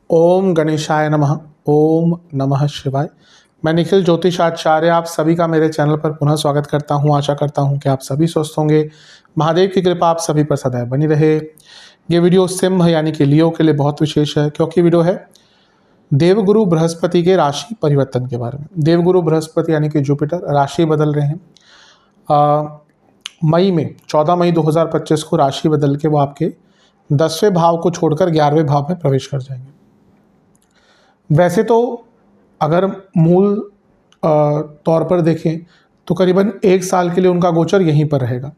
ओम गणेशाय नमः। ओम नमः शिवाय। मैं निखिल ज्योतिषाचार्य आप सभी का मेरे चैनल पर पुनः स्वागत करता हूं। आशा करता हूं कि आप सभी स्वस्थ होंगे। महादेव की कृपा आप सभी पर सदैव बनी रहे। ये वीडियो सिंह यानी कि लियो के लिए बहुत विशेष है, क्योंकि वीडियो है देवगुरु बृहस्पति के राशि परिवर्तन के बारे में। देवगुरु बृहस्पति यानी कि जुपिटर राशि बदल रहे हैं। मई में 14 मई 2025 को राशि बदल के वो आपके 10वें भाव को छोड़कर 11वें भाव में प्रवेश कर जाएंगे। वैसे तो अगर मूल तौर पर देखें तो करीबन 1 साल के लिए उनका गोचर यहीं पर रहेगा,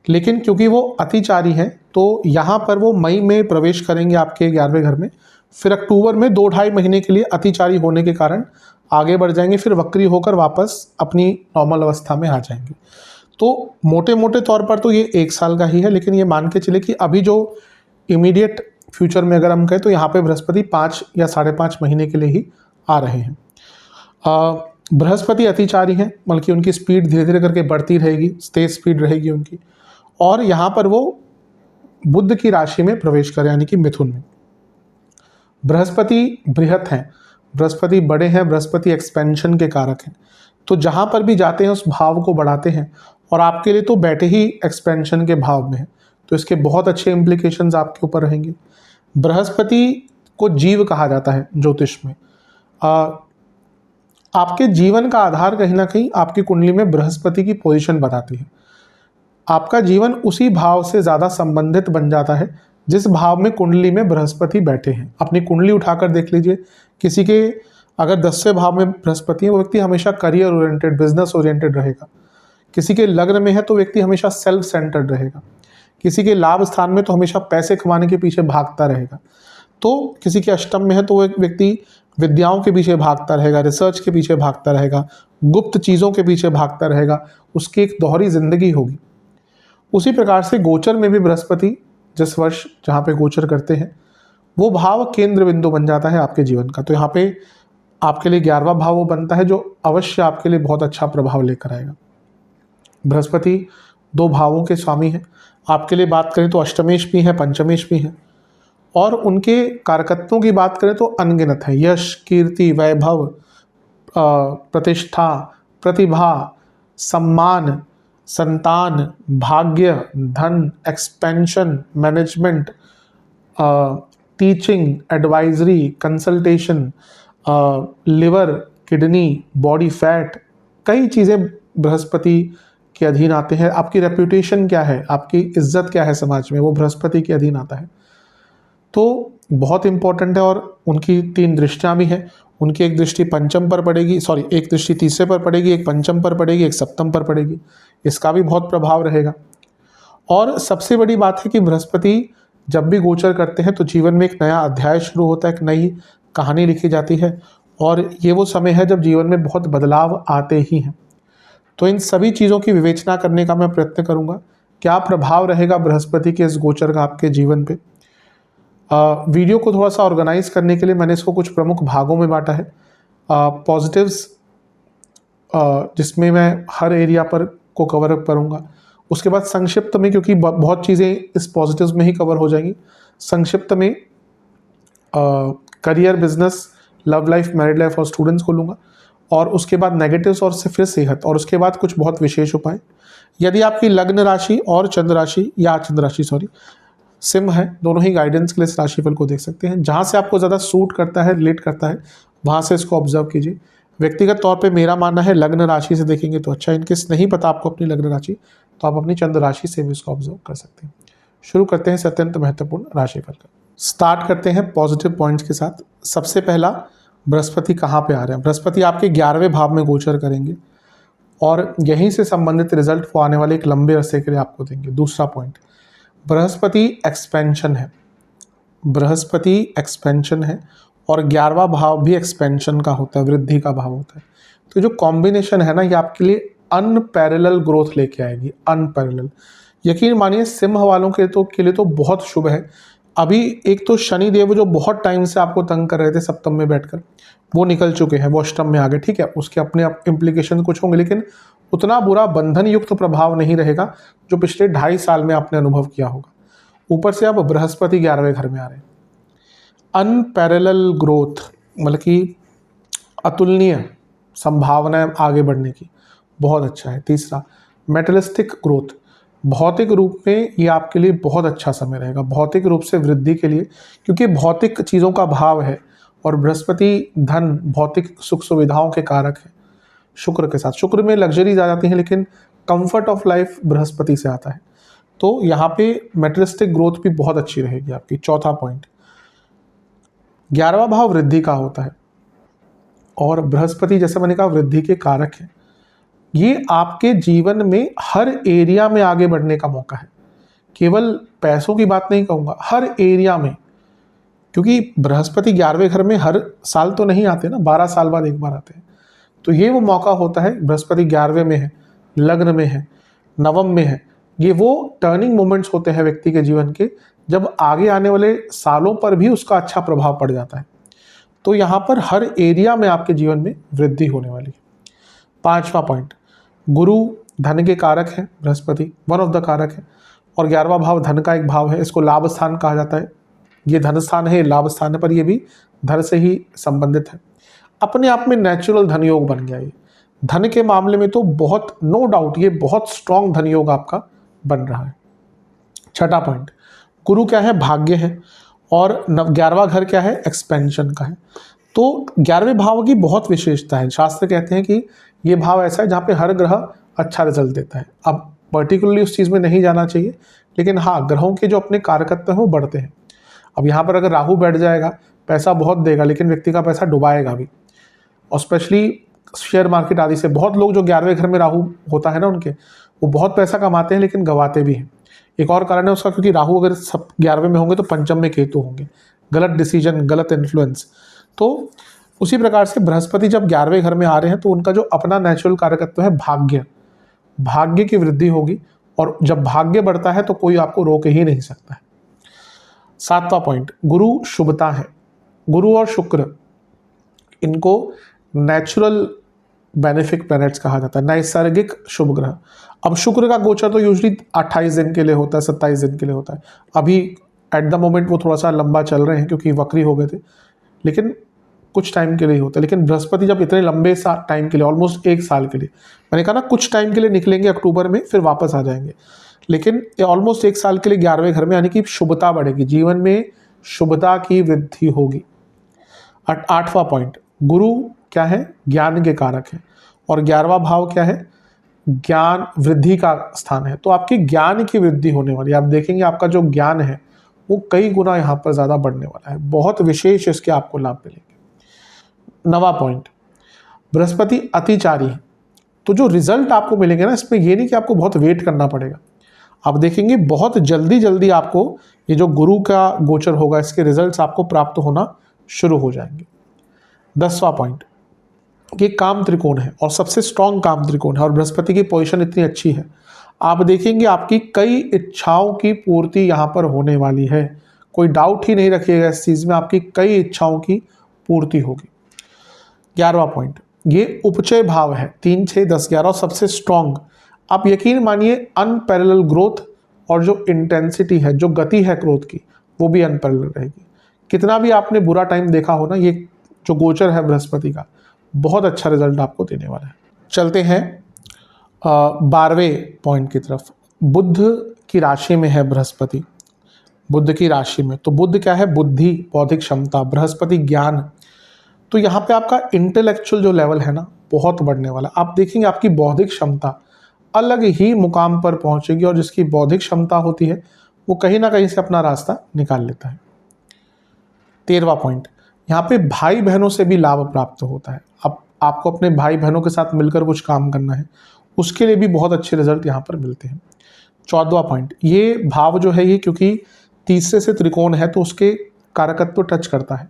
लेकिन क्योंकि वो अतिचारी हैं तो यहाँ पर वो मई में प्रवेश करेंगे आपके 11वें घर में, फिर अक्टूबर में 2-2.5 महीने के लिए अतिचारी होने के कारण आगे बढ़ जाएंगे, फिर वक्री होकर वापस अपनी नॉर्मल अवस्था में आ जाएंगे। तो मोटे मोटे तौर पर तो ये 1 साल का ही है, लेकिन ये मान के चले कि अभी जो इमीडिएट फ्यूचर में अगर हम कहें तो यहाँ पे बृहस्पति 5 या 5.5 महीने के लिए ही आ रहे हैं। बृहस्पति अतिचारी हैं, बल्कि उनकी स्पीड धीरे धीरे करके बढ़ती रहेगी, तेज स्पीड रहेगी उनकी। और यहाँ पर वो बुध की राशि में प्रवेश करें यानी कि मिथुन में। बृहस्पति बृहत हैं, बृहस्पति बड़े हैं, बृहस्पति एक्सपेंशन के कारक हैं। तो जहाँ पर भी जाते हैं उस भाव को बढ़ाते हैं, और आपके लिए तो बैठे ही एक्सपेंशन के भाव में है, तो इसके बहुत अच्छे इम्प्लीकेशंस आपके ऊपर रहेंगे। बृहस्पति को जीव कहा जाता है ज्योतिष में। आपके जीवन का आधार कहीं ना कहीं आपकी कुंडली में बृहस्पति की पोजीशन बताती है। आपका जीवन उसी भाव से ज़्यादा संबंधित बन जाता है जिस भाव में कुंडली में बृहस्पति बैठे हैं। अपनी कुंडली उठाकर देख लीजिए, किसी के अगर 10वें भाव में बृहस्पति है, वो व्यक्ति हमेशा करियर ओरिएंटेड, बिजनेस ओरिएंटेड रहेगा। किसी के लग्न में है तो व्यक्ति हमेशा सेल्फ सेंटर्ड रहेगा। किसी के लाभ स्थान में तो हमेशा पैसे कमाने के पीछे भागता रहेगा। तो किसी के अष्टम में है तो वो एक व्यक्ति विद्याओं के पीछे भागता रहेगा, रिसर्च के पीछे भागता रहेगा, गुप्त चीज़ों के पीछे भागता रहेगा। उसकी एक दोहरी जिंदगी होगी। उसी प्रकार से गोचर में भी बृहस्पति जिस वर्ष जहाँ पे गोचर करते हैं वो भाव केंद्र बिंदु बन जाता है आपके जीवन का। तो यहाँ पे आपके लिए 11वां भाव वो बनता है जो अवश्य आपके लिए बहुत अच्छा प्रभाव लेकर आएगा। बृहस्पति 2 भावों के स्वामी हैं। आपके लिए बात करें तो अष्टमेश भी है, पंचमेश भी है, और उनके कारकत्वों की बात करें तो अनगिनत है। यश, कीर्ति, वैभव, प्रतिष्ठा, प्रतिभा, सम्मान, संतान, भाग्य, धन, expansion, management, teaching, advisory, consultation, liver, kidney, body fat, कई चीज़ें बृहस्पति के अधीन आते हैं। आपकी रेप्यूटेशन क्या है, आपकी इज्जत क्या है समाज में, वो बृहस्पति के अधीन आता है। तो बहुत इंपॉर्टेंट है। और उनकी 3 दृष्टियाँ भी हैं। उनकी एक दृष्टि पंचम पर पड़ेगी, एक दृष्टि तीसरे पर पड़ेगी, एक पंचम पर पड़ेगी, एक सप्तम पर पड़ेगी। इसका भी बहुत प्रभाव रहेगा। और सबसे बड़ी बात है कि बृहस्पति जब भी गोचर करते हैं तो जीवन में एक नया अध्याय शुरू होता है, एक नई कहानी लिखी जाती है, और ये वो समय है जब जीवन में बहुत बदलाव आते ही हैं। तो इन सभी चीज़ों की विवेचना करने का मैं प्रयत्न करूँगा। क्या प्रभाव रहेगा बृहस्पति के इस गोचर का आपके जीवन पे। वीडियो को थोड़ा सा ऑर्गेनाइज करने के लिए मैंने इसको कुछ प्रमुख भागों में बांटा है। पॉजिटिव्स, जिसमें मैं हर एरिया पर को कवर अप करूँगा। उसके बाद संक्षिप्त में, क्योंकि बहुत चीज़ें इस पॉजिटिव्स में ही कवर हो जाएंगी, संक्षिप्त में career, business, love life, married life और स्टूडेंट्स को लूँगा। और उसके बाद नेगेटिव्स और फिर सेहत, और उसके बाद कुछ बहुत विशेष उपाय। यदि आपकी लग्न राशि और चंद्र राशि या चंद्र राशि सिंह है, दोनों ही गाइडेंस के लिए इस राशिफल को देख सकते हैं। जहाँ से आपको ज़्यादा सूट करता है, रिलेट करता है, वहाँ से इसको ऑब्जर्व कीजिए। व्यक्तिगत तौर पे मेरा मानना है लग्न राशि से देखेंगे तो अच्छा। इनकेस नहीं पता आपको अपनी लग्न राशि, तो आप अपनी चंद्र राशि से भी इसको ऑब्जर्व कर सकते हैं। शुरू करते हैं इस अत्यंत महत्वपूर्ण राशिफल का। स्टार्ट करते हैं पॉजिटिव पॉइंट्स के साथ। सबसे पहला, बृहस्पति कहाँ पे आ रहे हैं। बृहस्पति आपके 11वें भाव में गोचर करेंगे, और यहीं से संबंधित रिजल्ट वो आने वाले एक लंबे अरसे के लिए आपको देंगे। दूसरा पॉइंट, बृहस्पति एक्सपेंशन है। बृहस्पति एक्सपेंशन है और 11वां भाव भी एक्सपेंशन का होता है, वृद्धि का भाव होता है। तो जो कॉम्बिनेशन है ना, ये आपके लिए अनपैरेलल ग्रोथ लेके आएगी, अनपैरेलल। यकीन मानिए सिंह वालों के लिए तो बहुत शुभ है। अभी एक तो शनिदेव जो बहुत टाइम से आपको तंग कर रहे थे सप्तम में बैठकर, वो निकल चुके हैं, वो अष्टम में आ गए। ठीक है, उसके अपने इम्प्लीकेशन कुछ होंगे, लेकिन उतना बुरा बंधन युक्त प्रभाव नहीं रहेगा जो पिछले 2.5 साल में आपने अनुभव किया होगा। ऊपर से अब बृहस्पति 11वें घर में आ रहे हैं। अनपैरेलल ग्रोथ, मतलब कि अतुलनीय संभावनाएं आगे बढ़ने की, बहुत अच्छा है। तीसरा, मेटलिस्टिक ग्रोथ, भौतिक रूप में ये आपके लिए बहुत अच्छा समय रहेगा, भौतिक रूप से वृद्धि के लिए, क्योंकि भौतिक चीज़ों का भाव है और बृहस्पति धन भौतिक सुख सुविधाओं के कारक है। शुक्र के साथ, शुक्र में लग्जरीज आ जाती हैं, लेकिन कंफर्ट ऑफ लाइफ बृहस्पति से आता है, तो यहाँ पे मेटलिस्टिक ग्रोथ भी बहुत अच्छी रहेगी आपकी। चौथा पॉइंट, 11वां भाव वृद्धि का होता है और बृहस्पति जैसे मैंने कहा वृद्धि के कारक है। ये आपके जीवन में हर एरिया में आगे बढ़ने का मौका है, केवल पैसों की बात नहीं कहूँगा, हर एरिया में, क्योंकि बृहस्पति 11वें घर में हर साल तो नहीं आते ना, 12 साल बाद एक बार आते हैं। तो ये वो मौका होता है, बृहस्पति 11वें में है, लग्न में है, नवम में है, ये वो टर्निंग मोमेंट्स होते हैं व्यक्ति के जीवन के, जब आगे आने वाले सालों पर भी उसका अच्छा प्रभाव पड़ जाता है। तो यहाँ पर हर एरिया में आपके जीवन में वृद्धि होने वाली है। 5वां पॉइंट, गुरु धन के कारक है, बृहस्पति वन ऑफ द कारक है, और 11वां भाव धन का एक भाव है, इसको लाभ स्थान कहा जाता है। ये धन स्थान है, लाभ स्थान है, पर ये भी धन से ही संबंधित है। अपने आप में नेचुरल धन योग बन गया ये, धन के मामले में तो बहुत, नो डाउट, ये बहुत स्ट्रॉन्ग धन योग आपका बन रहा है। 6वां पॉइंट, गुरु क्या है, भाग्य है, और 11वां घर क्या है, एक्सपेंशन का है। तो 11वें भाव की बहुत विशेषता है, शास्त्र कहते हैं कि ये भाव ऐसा है जहाँ पे हर ग्रह अच्छा रिजल्ट देता है। अब पर्टिकुलरली उस चीज़ में नहीं जाना चाहिए, लेकिन हाँ, ग्रहों के जो अपने कारकत्व हैं वो बढ़ते हैं। अब यहाँ पर अगर राहु बैठ जाएगा, पैसा बहुत देगा, लेकिन व्यक्ति का पैसा डुबाएगा भी, और स्पेशली शेयर मार्केट आदि से बहुत लोग जो 11वें घर में राहु होता है ना उनके, वो बहुत पैसा कमाते हैं लेकिन गवाते भी हैं। एक और कारण है उसका, क्योंकि राहु अगर सब 11वें में होंगे तो पंचम में केतु होंगे, गलत डिसीजन, गलत इन्फ्लुएंस। तो उसी प्रकार से बृहस्पति जब 11वें घर में आ रहे हैं तो उनका जो अपना नेचुरल कारकत्व है भाग्य, भाग्य की वृद्धि होगी, और जब भाग्य बढ़ता है तो कोई आपको रोक ही नहीं सकता है। 7वां पॉइंट, गुरु शुभता है। गुरु और शुक्र, इनको नेचुरल बेनिफिक प्लैनेट्स कहा जाता है, नैसर्गिक शुभ ग्रह। अब शुक्र का गोचर तो यूजली 28 दिन के लिए होता है, 27 दिन के लिए होता है। अभी एट द मोमेंट वो थोड़ा सा लंबा चल रहे हैं क्योंकि वक्री हो गए थे, लेकिन कुछ टाइम के लिए होता है। लेकिन बृहस्पति जब इतने लंबे टाइम के लिए, ऑलमोस्ट 1 साल के लिए, मैंने कहा ना कुछ टाइम के लिए निकलेंगे अक्टूबर में, फिर वापस आ जाएंगे, लेकिन ऑलमोस्ट 1 साल के लिए 11वें घर में, यानी कि शुभता बढ़ेगी, जीवन में शुभता की वृद्धि होगी। 8वां पॉइंट, गुरु क्या है, ज्ञान के कारक है, और 11वां भाव क्या है, ज्ञान वृद्धि का स्थान है। तो आपकी ज्ञान की वृद्धि होने वाली है। आप देखेंगे आपका जो ज्ञान है वो कई गुना यहाँ पर ज़्यादा बढ़ने वाला है, बहुत विशेष इसके आपको लाभ मिलेंगे। 9वां पॉइंट, बृहस्पति अतिचारी है, तो जो रिजल्ट आपको मिलेंगे ना, इसमें ये नहीं कि आपको बहुत वेट करना पड़ेगा, आप देखेंगे बहुत जल्दी आपको ये जो गुरु का गोचर होगा इसके रिजल्ट्स आपको प्राप्त होना शुरू हो जाएंगे। 10वां पॉइंट, ये काम त्रिकोण है और सबसे स्ट्रॉन्ग काम त्रिकोण है, और बृहस्पति की पोजीशन इतनी अच्छी है, आप देखेंगे आपकी कई इच्छाओं की पूर्ति यहाँ पर होने वाली है। कोई डाउट ही नहीं रखिएगा इस चीज़ में, आपकी कई इच्छाओं की पूर्ति होगी। 11वां पॉइंट, ये उपचय भाव है, 3, 6, 10, 11, सबसे स्ट्रॉन्ग। आप यकीन मानिए अनपैरेलल ग्रोथ, और जो इंटेंसिटी है, जो गति है ग्रोथ की, वो भी अनपैरेलल रहेगी। कितना भी आपने बुरा टाइम देखा हो ना, ये जो गोचर है बृहस्पति का बहुत अच्छा रिजल्ट आपको देने वाला है। चलते हैं 12वें पॉइंट की तरफ। बुध की राशि में है बृहस्पति, बुध की राशि में, तो बुध क्या है, बुद्धि, बौद्धिक क्षमता, बृहस्पति ज्ञान। तो यहाँ पे आपका इंटेलेक्चुअल जो लेवल है ना बहुत बढ़ने वाला। आप देखेंगे आपकी बौद्धिक क्षमता अलग ही मुकाम पर पहुंचेगी, और जिसकी बौद्धिक क्षमता होती है वो कहीं ना कहीं से अपना रास्ता निकाल लेता है। 13वां पॉइंट, यहाँ पे भाई बहनों से भी लाभ प्राप्त होता है। अब आपको अपने भाई बहनों के साथ मिलकर कुछ काम करना है, उसके लिए भी बहुत अच्छे रिजल्ट यहाँ पर मिलते हैं। 14वां पॉइंट, ये भाव जो है ये क्योंकि तीसरे से त्रिकोण है तो उसके कारकत्व टच करता है।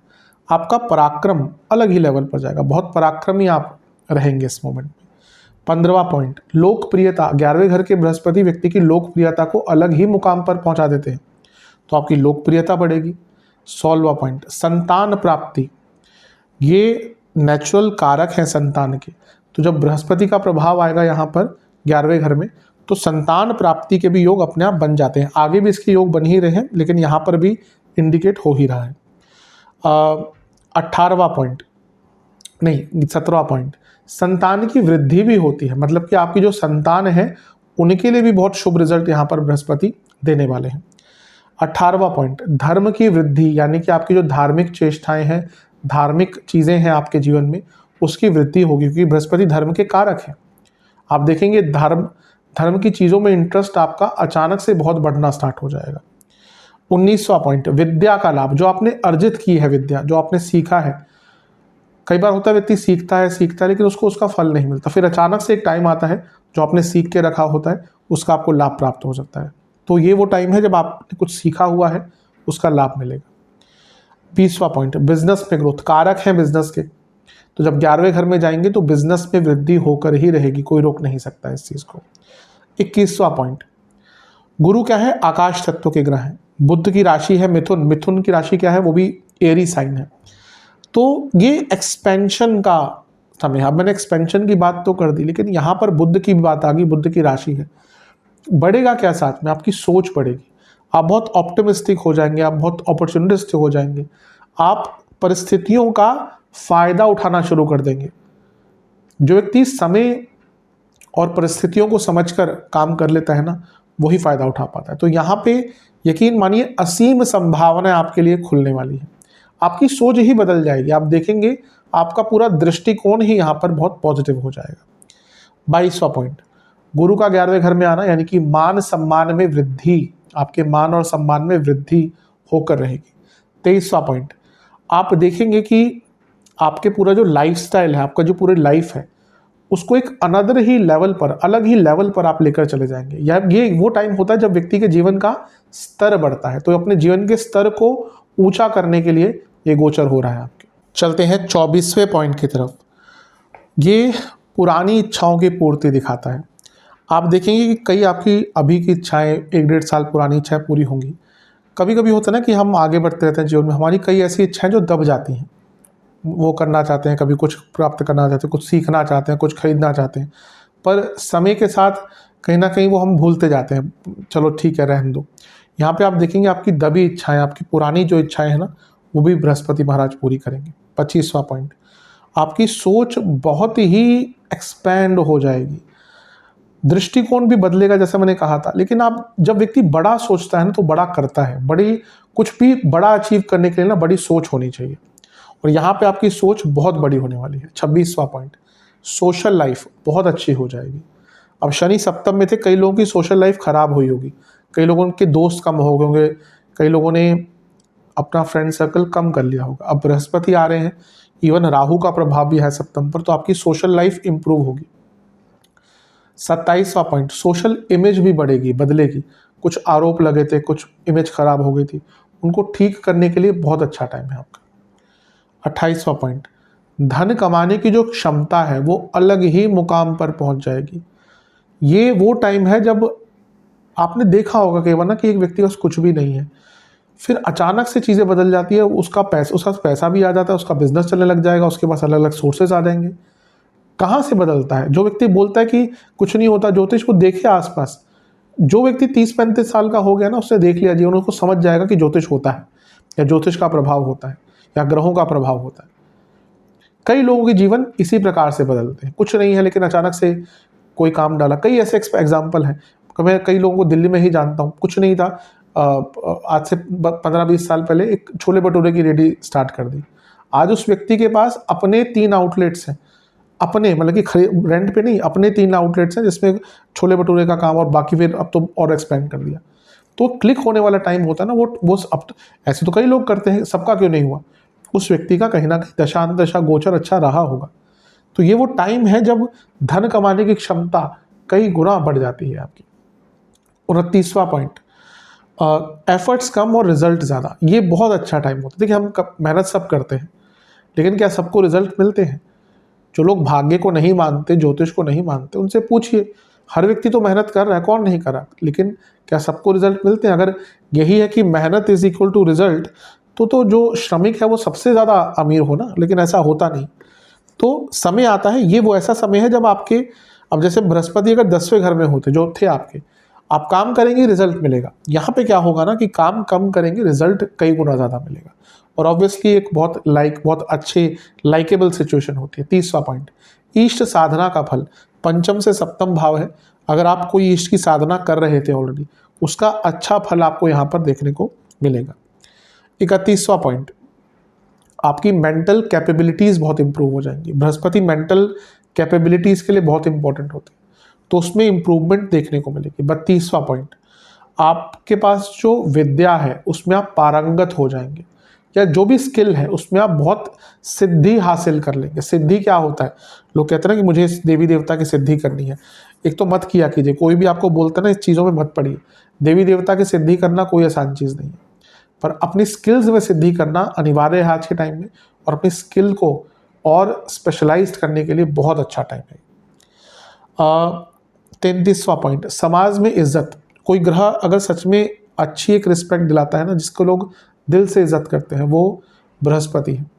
आपका पराक्रम अलग ही लेवल पर जाएगा, बहुत पराक्रमी आप रहेंगे इस मोमेंट में। 15वां पॉइंट, लोकप्रियता, 11वें घर के बृहस्पति व्यक्ति की लोकप्रियता को अलग ही मुकाम पर पहुंचा देते हैं, तो आपकी लोकप्रियता बढ़ेगी। 16वां पॉइंट, संतान प्राप्ति, ये नेचुरल कारक है संतान के, तो जब बृहस्पति का प्रभाव आएगा यहाँ पर 11वें घर में, तो संतान प्राप्ति के भी योग अपने आप बन जाते हैं। आगे भी इसके योग बन ही रहे हैं, लेकिन यहाँ पर भी इंडिकेट हो ही रहा है। 18वां पॉइंट, नहीं 17वां पॉइंट, संतान की वृद्धि भी होती है। मतलब कि आपकी जो संतान है उनके लिए भी बहुत शुभ रिजल्ट यहाँ पर बृहस्पति देने वाले हैं। 18वां पॉइंट, धर्म की वृद्धि, यानी कि आपकी जो धार्मिक चेष्टाएं हैं, धार्मिक चीज़ें हैं आपके जीवन में, उसकी वृद्धि होगी, क्योंकि बृहस्पति धर्म के कारक हैं। आप देखेंगे धर्म की चीज़ों में इंटरेस्ट आपका अचानक से बहुत बढ़ना स्टार्ट हो जाएगा। 19वां पॉइंट, विद्या का लाभ, जो आपने अर्जित की है विद्या, जो आपने सीखा है। कई बार होता है व्यक्ति सीखता है लेकिन उसको उसका फल नहीं मिलता, फिर अचानक से एक टाइम आता है जो आपने सीख के रखा होता है उसका आपको लाभ प्राप्त हो सकता है। तो ये वो टाइम है जब आपने कुछ सीखा हुआ है, उसका लाभ मिलेगा। 20वां पॉइंट, बिजनेस में ग्रोथ, कारक है बिजनेस के, तो जब 11वें घर में जाएंगे तो बिजनेस में वृद्धि होकर ही रहेगी, कोई रोक नहीं सकता इस चीज़ को। 21वां पॉइंट, गुरु क्या है, आकाश तत्व के ग्रह हैं। बुध की राशि है मिथुन, मिथुन की राशि क्या है, वो भी एरी साइन है। तो ये एक्सपेंशन का समय, अब मैंने एक्सपेंशन की बात तो कर दी, लेकिन यहाँ पर बुध की भी बात आ गई, बुध की राशि है। बढ़ेगा क्या साथ में, आपकी सोच बढ़ेगी, आप बहुत ऑप्टिमिस्टिक हो जाएंगे, आप बहुत अपॉर्चुनिस्टिक हो जाएंगे, आप परिस्थितियों का फायदा उठाना शुरू कर देंगे। जो व्यक्ति समय और परिस्थितियों को समझकर काम कर लेता है ना, वही फायदा उठा पाता है। तो यहाँ पे यकीन मानिए असीम संभावनाएं आपके लिए खुलने वाली है, आपकी सोच ही बदल जाएगी। आप देखेंगे आपका पूरा दृष्टिकोण ही यहाँ पर बहुत पॉजिटिव हो जाएगा। 22वां पॉइंट, गुरु का 11वें घर में आना, यानी कि मान सम्मान में वृद्धि, आपके मान और सम्मान में वृद्धि होकर रहेगी। 23वां पॉइंट, आप देखेंगे कि आपके पूरा जो लाइफस्टाइल है, आपका जो पूरी लाइफ है, उसको एक अनदर ही लेवल पर, अलग ही लेवल पर आप लेकर चले जाएंगे। ये वो टाइम होता है जब व्यक्ति के जीवन का स्तर बढ़ता है, तो अपने जीवन के स्तर को ऊंचा करने के लिए ये गोचर हो रहा है आपके। चलते हैं 24वें पॉइंट की तरफ। ये पुरानी इच्छाओं की पूर्ति दिखाता है। आप देखेंगे कि कई आपकी अभी की इच्छाएं, 1-1.5 साल पुरानी इच्छाएं पूरी होंगी। कभी कभी होता है ना कि हम आगे बढ़ते रहते हैं जीवन में, हमारी कई ऐसी इच्छाएं जो दब जाती हैं। वो करना चाहते हैं, कभी कुछ प्राप्त करना चाहते हैं, कुछ सीखना चाहते हैं, कुछ खरीदना चाहते हैं, पर समय के साथ कहीं ना कहीं वो हम भूलते जाते हैं, चलो ठीक है रहने दो। यहाँ पे आप देखेंगे आपकी दबी इच्छाएं, आपकी पुरानी जो इच्छाएं हैं ना, वो भी बृहस्पति महाराज पूरी करेंगे। 25वां पॉइंट, आपकी सोच बहुत ही एक्सपैंड हो जाएगी, दृष्टिकोण भी बदलेगा जैसा मैंने कहा था। लेकिन आप जब व्यक्ति बड़ा सोचता है ना, तो बड़ा करता है, कुछ भी बड़ा अचीव करने के लिए ना बड़ी सोच होनी चाहिए, और यहाँ पे आपकी सोच बहुत बड़ी होने वाली है। 26वां पॉइंट, सोशल लाइफ बहुत अच्छी हो जाएगी। अब शनि सप्तम में थे, कई लोगों की सोशल लाइफ खराब हुई होगी, कई लोगों के दोस्त कम हो गए होंगे, कई लोगों ने अपना फ्रेंड सर्कल कम कर लिया होगा। अब बृहस्पति आ रहे हैं, इवन राहु का प्रभाव भी है सप्तम पर, तो आपकी सोशल लाइफ इंप्रूव होगी। 27वां पॉइंट, सोशल इमेज भी बढ़ेगी, बदलेगी। कुछ आरोप लगे थे, कुछ इमेज खराब हो गई थी, उनको ठीक करने के लिए बहुत अच्छा टाइम है आपका। 28वां पॉइंट, धन कमाने की जो क्षमता है वो अलग ही मुकाम पर पहुंच जाएगी। ये वो टाइम है जब आपने देखा होगा कई बार ना कि एक व्यक्ति के पास कुछ भी नहीं है, फिर अचानक से चीज़ें बदल जाती है, उसका पैसा भी आ जाता है, उसका बिजनेस चलने लग जाएगा, उसके पास अलग अलग सोर्सेज आ जाएंगे। कहाँ से बदलता है? जो व्यक्ति बोलता है कि कुछ नहीं होता, ज्योतिष को देखे आसपास। जो व्यक्ति 30-35 साल का हो गया ना, उसने देख लिया जीवन, उसको समझ जाएगा कि ज्योतिष होता है, या ज्योतिष का प्रभाव होता है, या ग्रहों का प्रभाव होता है। कई लोगों के जीवन इसी प्रकार से बदलते हैं, कुछ नहीं है लेकिन अचानक से कोई काम डाला। कई ऐसे एग्जाम्पल हैं, मैं कई लोगों को दिल्ली में ही जानता हूँ, कुछ नहीं था, आज से 15-20 साल पहले एक छोले भटूरे की रेडी स्टार्ट कर दी। आज उस व्यक्ति के पास अपने 3 आउटलेट्स हैं, अपने मतलब कि रेंट पे नहीं, अपने 3 आउटलेट्स हैं जिसमें छोले भटूरे का काम, और बाकी फिर अब तो और एक्सपेंड कर दिया। तो क्लिक होने वाला टाइम होता है ना, वो अब तो ऐसे तो कई लोग करते हैं, सबका क्यों नहीं हुआ? उस व्यक्ति का कहीं ना कहीं दशा गोचर अच्छा रहा होगा। तो ये वो टाइम है जब धन कमाने की क्षमता कई गुना बढ़ जाती है आपकी। 29वां पॉइंट, एफर्ट्स कम और रिजल्ट ज़्यादा। ये बहुत अच्छा टाइम होता है। देखिए हम मेहनत सब करते हैं, लेकिन क्या सबको रिजल्ट मिलते हैं? जो लोग भाग्य को नहीं मानते, ज्योतिष को नहीं मानते, उनसे पूछिए। हर व्यक्ति तो मेहनत कर रहा है, कौन नहीं कर रहा, लेकिन क्या सबको रिजल्ट मिलते हैं? अगर यही है कि मेहनत इज इक्वल टू रिजल्ट, तो जो श्रमिक है वो सबसे ज़्यादा अमीर हो ना, लेकिन ऐसा होता नहीं। तो समय आता है, ये वो ऐसा समय है जब अब जैसे बृहस्पति अगर 10वें घर में होते जो थे आपके, आप काम करेंगे रिजल्ट मिलेगा। यहाँ पे क्या होगा ना कि काम कम करेंगे रिजल्ट कई गुना ज़्यादा मिलेगा, और ऑब्वियसली एक बहुत अच्छे लाइकेबल सिचुएशन होती है। 30वां पॉइंट, इष्ट साधना का फल। पंचम से सप्तम भाव है, अगर आप कोई इष्ट की साधना कर रहे थे ऑलरेडी, उसका अच्छा फल आपको यहाँ पर देखने को मिलेगा। 31वां पॉइंट, आपकी मेंटल कैपेबिलिटीज़ बहुत इंप्रूव हो जाएंगी। बृहस्पति मेंटल कैपेबिलिटीज़ के लिए बहुत इंपॉर्टेंट होते हैं, तो उसमें इंप्रूवमेंट देखने को मिलेगी। 32वां पॉइंट, आपके पास जो विद्या है उसमें आप पारंगत हो जाएंगे, या जो भी स्किल है उसमें आप बहुत सिद्धि हासिल कर लेंगे। सिद्धि क्या होता है, लोग कहते हैं ना कि मुझे इस देवी देवता की सिद्धि करनी है। एक तो मत किया कीजिए, कोई भी आपको बोलता है ना इस चीज़ों में मत पड़िए। देवी देवता की सिद्धि करना कोई आसान चीज़ नहीं है, पर अपनी स्किल्स में सिद्धि करना अनिवार्य है आज के टाइम में, और अपनी स्किल को और स्पेशलाइज्ड करने के लिए बहुत अच्छा टाइम है। 33वां पॉइंट, समाज में इज्जत। कोई ग्रह अगर सच में अच्छी एक रिस्पेक्ट दिलाता है ना, जिसको लोग दिल से इज्जत करते हैं, वो बृहस्पति है।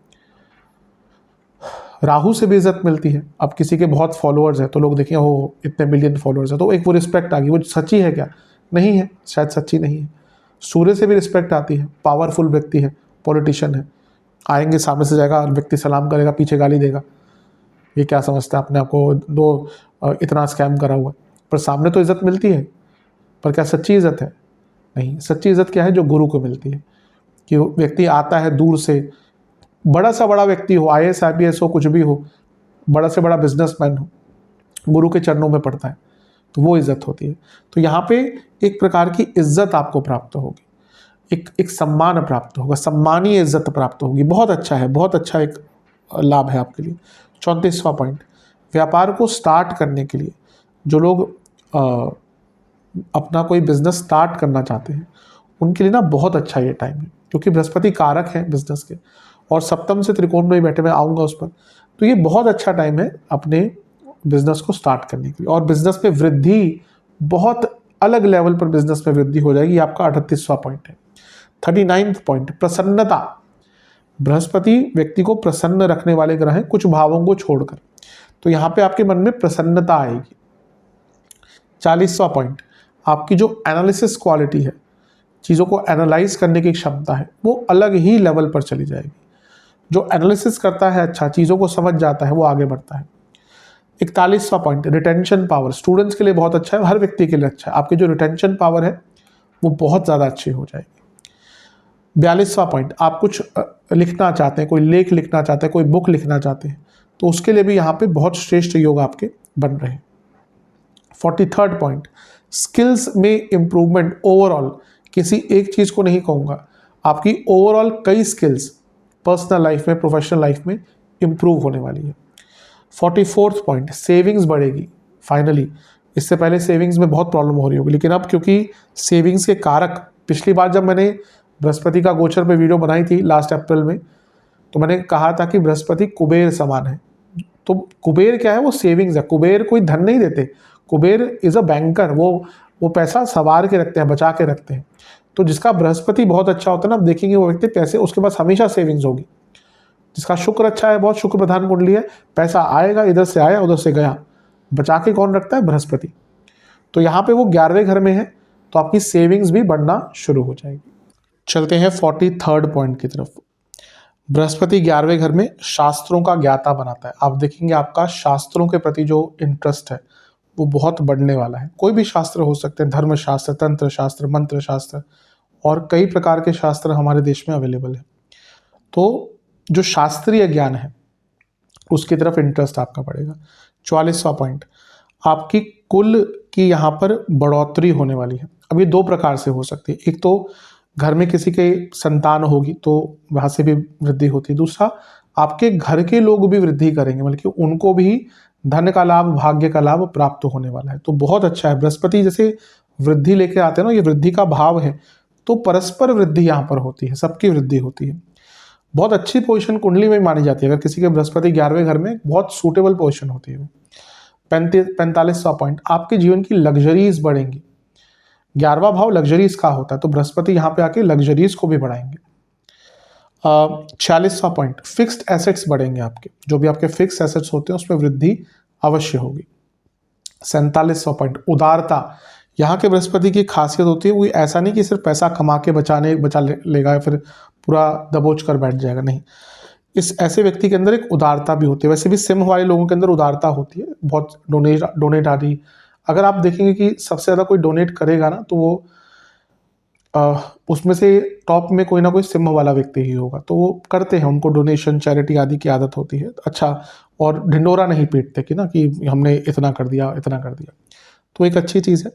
राहु से भी इज्जत मिलती है। अब किसी के बहुत फॉलोअर्स हैं तो लोग देखें हो इतने मिलियन फॉलोअर्स हैं, तो एक वो रिस्पेक्ट आ गई। वो सच्ची है क्या? नहीं है, शायद सच्ची नहीं है। सूर्य से भी रिस्पेक्ट आती है, पावरफुल व्यक्ति है, पॉलिटिशियन है। आएंगे, सामने से जाएगा, व्यक्ति सलाम करेगा, पीछे गाली देगा, ये क्या समझता है अपने आप को, इतना स्कैम करा हुआ। पर सामने तो इज्जत मिलती है, पर क्या सच्ची इज्जत है? नहीं। सच्ची इज्जत क्या है? जो गुरु को मिलती है, कि व्यक्ति आता है दूर से, बड़ा सा बड़ा व्यक्ति हो, IAS IPS हो, कुछ भी हो, बड़ा से बड़ा बिजनेसमैन हो, गुरु के चरणों में पड़ता है, तो वो इज्जत होती है। तो यहाँ पे एक प्रकार की इज्जत आपको प्राप्त होगी, एक सम्मान प्राप्त होगा, सम्मानीय इज्जत प्राप्त होगी। बहुत अच्छा है, बहुत अच्छा एक लाभ है आपके लिए। 34वां पॉइंट, व्यापार को स्टार्ट करने के लिए जो लोग अपना कोई बिजनेस स्टार्ट करना चाहते हैं, उनके लिए ना बहुत अच्छा ये टाइम है, क्योंकि बृहस्पति कारक है बिजनेस के, और सप्तम से त्रिकोण में बैठे, मैं आऊँगा उस पर। तो ये बहुत अच्छा टाइम है अपने बिजनेस को स्टार्ट करने के लिए, और बिजनेस में वृद्धि, बहुत अलग लेवल पर बिजनेस में वृद्धि हो जाएगी। आपका 38वां पॉइंट है। 39वां पॉइंट, प्रसन्नता। बृहस्पति व्यक्ति को प्रसन्न रखने वाले ग्रह हैं, कुछ भावों को छोड़कर, तो यहाँ पे आपके मन में प्रसन्नता आएगी। 40वां पॉइंट, आपकी जो एनालिसिस क्वालिटी है, चीज़ों को एनालाइज करने की क्षमता है, वो अलग ही लेवल पर चली जाएगी। जो एनालिसिस करता है, अच्छा चीज़ों को समझ जाता है, वो आगे बढ़ता है। 41वां पॉइंट, रिटेंशन पावर। स्टूडेंट्स के लिए बहुत अच्छा है, हर व्यक्ति के लिए अच्छा है। आपकी जो रिटेंशन पावर है वो बहुत ज़्यादा अच्छी हो जाएगी। 42वां पॉइंट, आप कुछ लिखना चाहते हैं, कोई लेख लिखना चाहते हैं, कोई बुक लिखना चाहते हैं, तो उसके लिए भी यहाँ पे बहुत श्रेष्ठ योग आपके बन रहे हैं। 43rd पॉइंट, स्किल्स में इम्प्रूवमेंट। ओवरऑल, किसी एक चीज़ को नहीं कहूँगा, आपकी ओवरऑल कई स्किल्स पर्सनल लाइफ में, प्रोफेशनल लाइफ में इम्प्रूव होने वाली है। 44th पॉइंट, सेविंग्स बढ़ेगी फाइनली। इससे पहले सेविंग्स में बहुत प्रॉब्लम हो रही होगी, लेकिन अब क्योंकि सेविंग्स के कारक, पिछली बार जब मैंने बृहस्पति का गोचर पे वीडियो बनाई थी लास्ट अप्रैल में, तो मैंने कहा था कि बृहस्पति कुबेर समान है। तो कुबेर क्या है? वो सेविंग्स है। कुबेर कोई धन नहीं देते, कुबेर इज़ अ बैंकर। वो पैसा संवार के रखते हैं, बचा के रखते हैं। तो जिसका बृहस्पति बहुत अच्छा होता है ना, आप देखेंगे वो व्यक्ति पैसे, उसके पास हमेशा सेविंग्स होगी। जिसका शुक्र अच्छा है, बहुत शुक्र प्रधान कुंडली है, पैसा आएगा, इधर से आया उधर से गया, बचा के कौन रखता है? बृहस्पति। तो यहाँ पे वो 11वें घर में है, तो आपकी सेविंग्स भी बढ़ना शुरू हो जाएगी। चलते हैं 43rd पॉइंट की तरफ। बृहस्पति 11वें घर में शास्त्रों का ज्ञाता बनाता है। आप देखेंगे आपका शास्त्रों के प्रति जो इंटरेस्ट है वो बहुत बढ़ने वाला है। कोई भी शास्त्र हो सकते हैं, धर्मशास्त्र, तंत्र शास्त्र, मंत्र शास्त्र, और कई प्रकार के शास्त्र हमारे देश में अवेलेबल है। तो जो शास्त्रीय ज्ञान है उसकी तरफ इंटरेस्ट आपका बढ़ेगा। 44वां पॉइंट, आपकी कुल की यहाँ पर बढ़ोतरी होने वाली है। अब ये दो प्रकार से हो सकती है। एक तो घर में किसी के संतान होगी तो वहाँ से भी वृद्धि होती है। दूसरा, आपके घर के लोग भी वृद्धि करेंगे, मतलब कि उनको भी धन का लाभ, भाग्य का लाभ प्राप्त होने वाला है। तो बहुत अच्छा है। बृहस्पति जैसे वृद्धि लेके आते हैं ना, ये वृद्धि का भाव है, तो परस्पर वृद्धि यहाँ पर होती है, सबकी वृद्धि होती है। बहुत अच्छी पोजीशन कुंडली में मानी जाती है। अगर किसी के बृहस्पति 11वें घर में, बहुत सूटेबल पोजीशन होती है। 45वां पॉइंट, आपके जीवन की लग्जरीज बढ़ेंगी। 11वां भाव लग्जरीज का होता है, तो बृहस्पति यहाँ पे आके लग्जरीज को भी बढ़ाएंगे। 46वां पॉइंट, फिक्स्ड एसेट्स बढ़ेंगे आपके। जो भी आपके फिक्स एसेट्स होते हैं उसमें वृद्धि अवश्य होगी। 4700 पॉइंट। उदारता, यहाँ के बृहस्पति की खासियत होती है, वो ऐसा नहीं कि सिर्फ पैसा कमा के लेगा या फिर पूरा दबोच कर बैठ जाएगा, नहीं। इस ऐसे व्यक्ति के अंदर एक उदारता भी होती है। वैसे भी सिंह वाले लोगों के अंदर उदारता होती है, बहुत डोनेट आदि। अगर आप देखेंगे कि सबसे ज़्यादा कोई डोनेट करेगा ना, तो वो उसमें से टॉप में कोई ना कोई सिंह वाला व्यक्ति ही होगा। तो वो करते हैं, उनको डोनेशन, चैरिटी आदि की आदत होती है। अच्छा, और ढिंडोरा नहीं पीटते कि ना कि हमने इतना कर दिया, इतना कर दिया, तो एक अच्छी चीज़ है।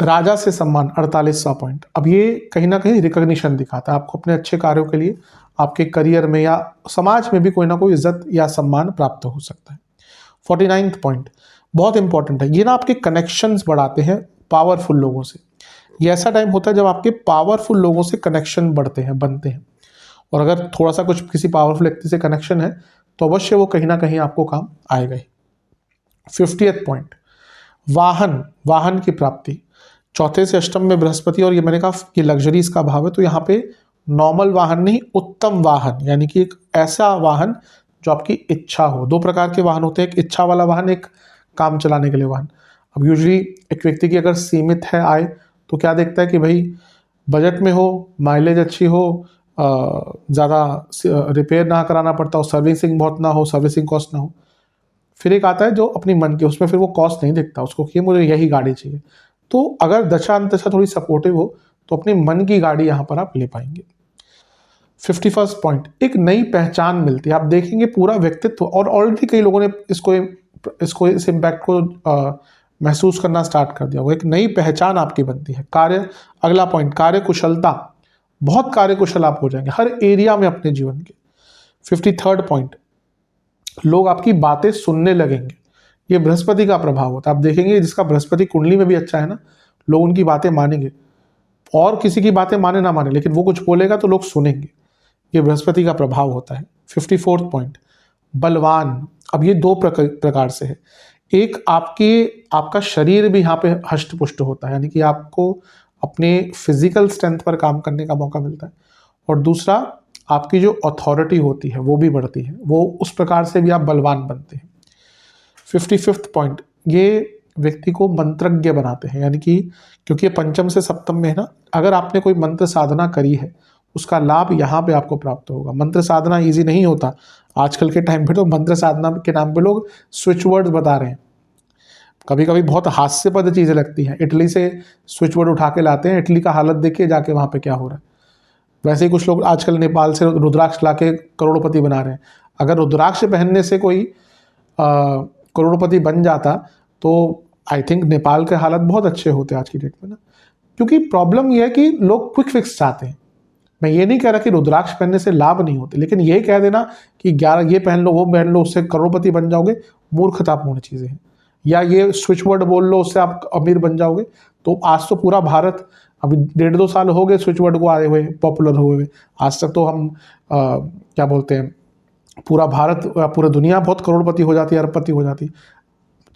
राजा से सम्मान 4800 पॉइंट। अब ये कहीं ना कहीं रिकॉग्निशन दिखाता है आपको अपने अच्छे कार्यों के लिए, आपके करियर में या समाज में भी कोई ना कोई इज्जत या सम्मान प्राप्त हो सकता है। 49 पॉइंट बहुत इंपॉर्टेंट है, ये ना आपके कनेक्शंस बढ़ाते हैं पावरफुल लोगों से। ये ऐसा टाइम होता है जब आपके पावरफुल लोगों से कनेक्शन बढ़ते हैं, बनते हैं। और अगर थोड़ा सा कुछ किसी पावरफुल व्यक्ति से कनेक्शन है तो अवश्य वो कहीं ना कहीं आपको काम आएगा ही। 50th पॉइंट, वाहन की प्राप्ति। चौथे से अष्टम में बृहस्पति, और ये मैंने कहा ये लग्जरीज का भाव है, तो यहाँ पे नॉर्मल वाहन नहीं, उत्तम वाहन, यानी कि एक ऐसा वाहन जो आपकी इच्छा हो। दो प्रकार के वाहन होते हैं, एक इच्छा वाला वाहन, एक काम चलाने के लिए वाहन। अब यूजुअली एक व्यक्ति की अगर सीमित है आय, तो क्या देखता है कि भाई बजट में हो, माइलेज अच्छी हो, ज़्यादा रिपेयर ना कराना पड़ता हो, सर्विसिंग बहुत ना हो, सर्विसिंग कॉस्ट ना हो। फिर एक आता है जो अपनी मन के, उसमें फिर वो कॉस्ट नहीं देखता उसको कि मुझे यही गाड़ी चाहिए। तो अगर दशा अंतशा थोड़ी सपोर्टिव हो तो अपनी मन की गाड़ी यहाँ पर आप ले पाएंगे। 51st पॉइंट, एक नई पहचान मिलती है। आप देखेंगे पूरा व्यक्तित्व, और ऑलरेडी कई लोगों ने इसको इस इम्पैक्ट को महसूस करना स्टार्ट कर दिया होगा। एक नई पहचान आपकी बनती है। अगला पॉइंट, कार्य कुशलता, बहुत कार्य कुशल आप हो जाएंगे हर एरिया में अपने जीवन के। 53rd पॉइंट, लोग आपकी बातें सुनने लगेंगे। ये बृहस्पति का प्रभाव होता है। आप देखेंगे जिसका बृहस्पति कुंडली में भी अच्छा है ना, लोग उनकी बातें मानेंगे, और किसी की बातें माने ना माने, लेकिन वो कुछ बोलेगा तो लोग सुनेंगे। ये बृहस्पति का प्रभाव होता है। 54th पॉइंट, बलवान। अब ये दो प्रकार से है। एक आपका शरीर भी यहाँ पे हष्ट पुष्ट होता है, यानी कि आपको अपने फिजिकल स्ट्रेंथ पर काम करने का मौका मिलता है, और दूसरा आपकी जो अथॉरिटी होती है वो भी बढ़ती है, वो उस प्रकार से भी आप बलवान बनते हैं। 55th पॉइंट, ये व्यक्ति को मंत्रज्ञ बनाते हैं, यानी कि क्योंकि ये पंचम से सप्तम में है ना, अगर आपने कोई मंत्र साधना करी है उसका लाभ यहाँ पे आपको प्राप्त होगा। मंत्र साधना इजी नहीं होता। आजकल के टाइम पे तो मंत्र साधना के नाम पे लोग स्विच वर्ड्स बता रहे हैं। कभी कभी बहुत हास्यपद चीज़ें लगती हैं। इटली से स्विच वर्ड उठा के लाते हैं, इटली का हालत देखिए जाके वहाँ पे क्या हो रहा है। वैसे ही कुछ लोग आजकल नेपाल से रुद्राक्ष ला के करोड़पति बना रहे हैं। अगर रुद्राक्ष पहनने से कोई करोड़पति बन जाता तो आई थिंक नेपाल के हालत बहुत अच्छे होते आज की डेट में ना। क्योंकि प्रॉब्लम यह है कि लोग क्विक फिक्स चाहते हैं। मैं ये नहीं कह रहा कि रुद्राक्ष पहनने से लाभ नहीं होते, लेकिन ये कह देना कि 11 ये पहन लो, वो पहन लो, उससे करोड़पति बन जाओगे, मूर्खतापूर्ण चीज़ें हैं। या ये स्विच वर्ड बोल लो, उससे आप अमीर बन जाओगे। तो आज तो पूरा भारत, अभी 1.5-2 साल हो गए स्विच वर्ड को आए हुए, पॉपुलर हुए हुए। आज तक तो हम क्या बोलते हैं, पूरा भारत, पूरा दुनिया बहुत करोड़पति हो जाती है, अरबपति हो जाती।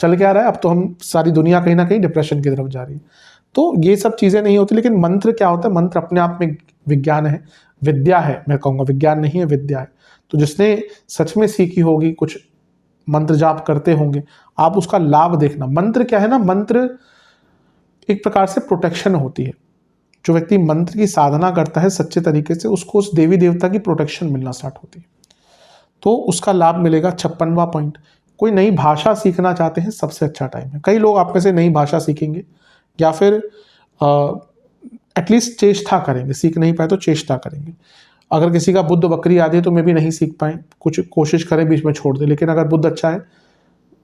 चल क्या रहा है, अब तो हम सारी दुनिया कहीं ना कहीं डिप्रेशन की तरफ जा रही है। तो ये सब चीज़ें नहीं होती। लेकिन मंत्र क्या होता है, मंत्र अपने आप में विज्ञान है, विद्या है। मैं कहूँगा विज्ञान नहीं है, विद्या है। तो जिसने सच में सीखी होगी, कुछ मंत्र जाप करते होंगे, आप उसका लाभ देखना। मंत्र क्या है ना, मंत्र एक प्रकार से प्रोटेक्शन होती है। जो व्यक्ति मंत्र की साधना करता है सच्चे तरीके से, उसको उस देवी देवता की प्रोटेक्शन मिलना स्टार्ट होती है, तो उसका लाभ मिलेगा। 56वां पॉइंट, कोई नई भाषा सीखना चाहते हैं, सबसे अच्छा टाइम है। कई लोग आप में से नई भाषा सीखेंगे, या फिर एटलीस्ट चेष्टा करेंगे। सीख नहीं पाए तो चेष्टा करेंगे। अगर किसी का बुद्ध बकरी आदि है तो मैं भी नहीं सीख पाए, कुछ कोशिश करें, बीच में छोड़ दे। लेकिन अगर बुद्ध अच्छा है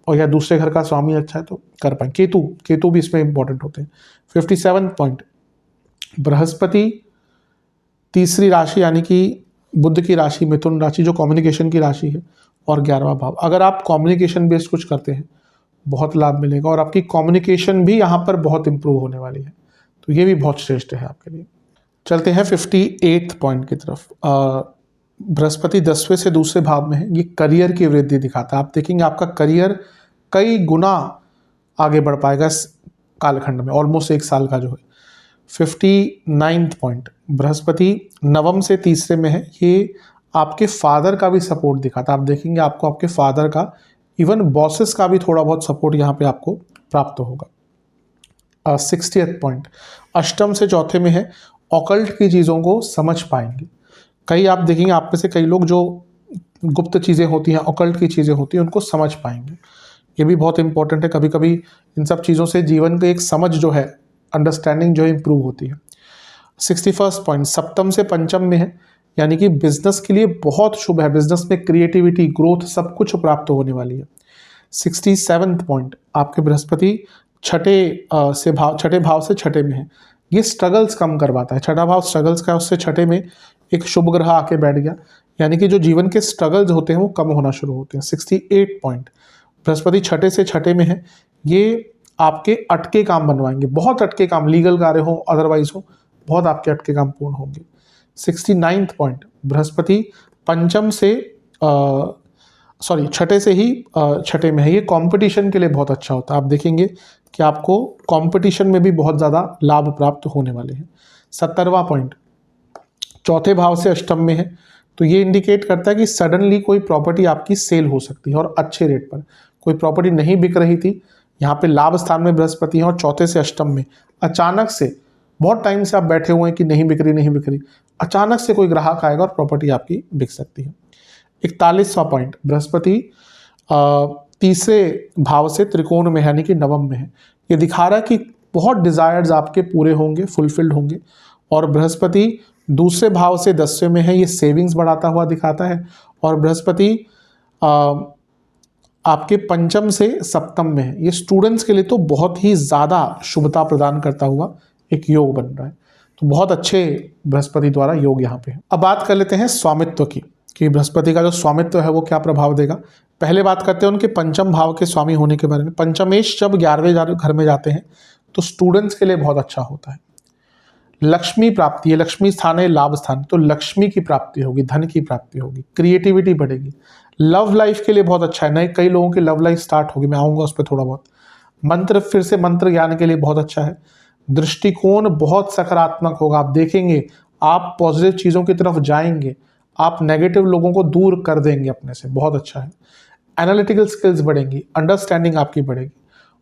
और या दूसरे घर का स्वामी अच्छा है तो कर पाए। केतु भी इसमें इंपॉर्टेंट होते हैं। 57 पॉइंट, बृहस्पति तीसरी राशि यानी कि बुद्ध की राशि मिथुन राशि, जो कम्युनिकेशन की राशि है, और 11वां भाव। अगर आप कम्युनिकेशन बेस्ड कुछ करते हैं बहुत लाभ मिलेगा, और आपकी कम्युनिकेशन भी यहाँ पर बहुत इंप्रूव होने वाली है। तो ये भी बहुत श्रेष्ठ है आपके लिए। चलते हैं 58th पॉइंट की तरफ। बृहस्पति 10वें से दूसरे भाव में है, ये करियर की वृद्धि दिखाता है। आप देखेंगे आपका करियर कई गुना आगे बढ़ पाएगा इस कालखंड में, ऑलमोस्ट 1 साल का जो है। 59th पॉइंट, बृहस्पति नवम से तीसरे में है, ये आपके फादर का भी सपोर्ट दिखाता है। आप देखेंगे आपको आपके फादर का इवन बॉसेस का भी थोड़ा बहुत सपोर्ट यहाँ पे आपको प्राप्त होगा। 60th पॉइंट, अष्टम से चौथे में है, ऑकल्ट की चीज़ों को समझ पाएंगे। कई आप देखेंगे आप में से कई लोग जो गुप्त चीज़ें होती हैं, ऑकल्ट की चीज़ें होती हैं, उनको समझ पाएंगे। ये भी बहुत इंपॉर्टेंट है। कभी कभी इन सब चीज़ों से जीवन की एक समझ जो है, अंडरस्टैंडिंग जो है इम्प्रूव होती है। 61st पॉइंट, सप्तम से पंचम में है, यानी कि बिजनेस के लिए बहुत शुभ है। बिजनेस में क्रिएटिविटी, ग्रोथ सब कुछ प्राप्त होने वाली है। 67th पॉइंट, आपके बृहस्पति छठे भाव से छठे में है। ये स्ट्रगल्स कम करवाता है। छठा भाव स्ट्रगल्स का है, उससे छठे में एक शुभ ग्रह आके बैठ गया, यानी कि जो जीवन के स्ट्रगल्स होते हैं वो कम होना शुरू होते हैं। 68 पॉइंट, बृहस्पति छठे से छठे में है, ये आपके अटके काम बनवाएंगे। बहुत अटके काम, लीगल कार्य हो अदरवाइज हो, बहुत आपके अटके काम पूर्ण होंगे। 69th पॉइंट, बृहस्पति पंचम से छठे से ही छठे में है। ये कंपटीशन के लिए बहुत अच्छा होता है। आप देखेंगे कि आपको कंपटीशन में भी बहुत ज़्यादा लाभ प्राप्त होने वाले हैं। 70वां पॉइंट, चौथे भाव से अष्टम में है, तो ये इंडिकेट करता है कि सडनली कोई प्रॉपर्टी आपकी सेल हो सकती है और अच्छे रेट पर। कोई प्रॉपर्टी नहीं बिक रही थी, यहाँ पे लाभ स्थान में बृहस्पति है और चौथे से अष्टम में अचानक से, बहुत टाइम से आप बैठे हुए हैं कि नहीं बिक रही, अचानक से कोई ग्राहक आएगा और प्रॉपर्टी आपकी बिक सकती है। 41वां पॉइंट, बृहस्पति तीसरे भाव से त्रिकोण में है, यानी कि नवम में है। ये दिखा रहा है कि बहुत डिजायर्स आपके पूरे होंगे, फुलफिल्ड होंगे। और बृहस्पति दूसरे भाव से 10वें में है, ये सेविंग्स बढ़ाता हुआ दिखाता है। और बृहस्पति आपके पंचम से सप्तम में है, ये स्टूडेंट्स के लिए तो बहुत ही ज़्यादा शुभता प्रदान करता हुआ एक योग बन रहा है। तो बहुत अच्छे बृहस्पति द्वारा योग यहाँ पे है। अब बात कर लेते हैं स्वामित्व की, कि बृहस्पति का जो स्वामित्व है वो क्या प्रभाव देगा। पहले बात करते हैं उनके पंचम भाव के स्वामी होने के बारे में। पंचमेश जब 11वें घर में जाते हैं तो स्टूडेंट्स के लिए बहुत अच्छा होता है। लक्ष्मी प्राप्ति है, लक्ष्मी स्थान है लाभ स्थान, तो लक्ष्मी की प्राप्ति होगी, धन की प्राप्ति होगी, क्रिएटिविटी बढ़ेगी। लव लाइफ के लिए बहुत अच्छा है, नए कई लोगों की लव लाइफ स्टार्ट होगी, मैं आऊँगा उस पर थोड़ा बहुत। मंत्र, फिर से मंत्र ज्ञान के लिए बहुत अच्छा है। दृष्टिकोण बहुत सकारात्मक होगा, आप देखेंगे आप पॉजिटिव चीज़ों की तरफ जाएंगे, आप नेगेटिव लोगों को दूर कर देंगे अपने से, बहुत अच्छा है। एनालिटिकल स्किल्स बढ़ेंगी, अंडरस्टैंडिंग आपकी बढ़ेगी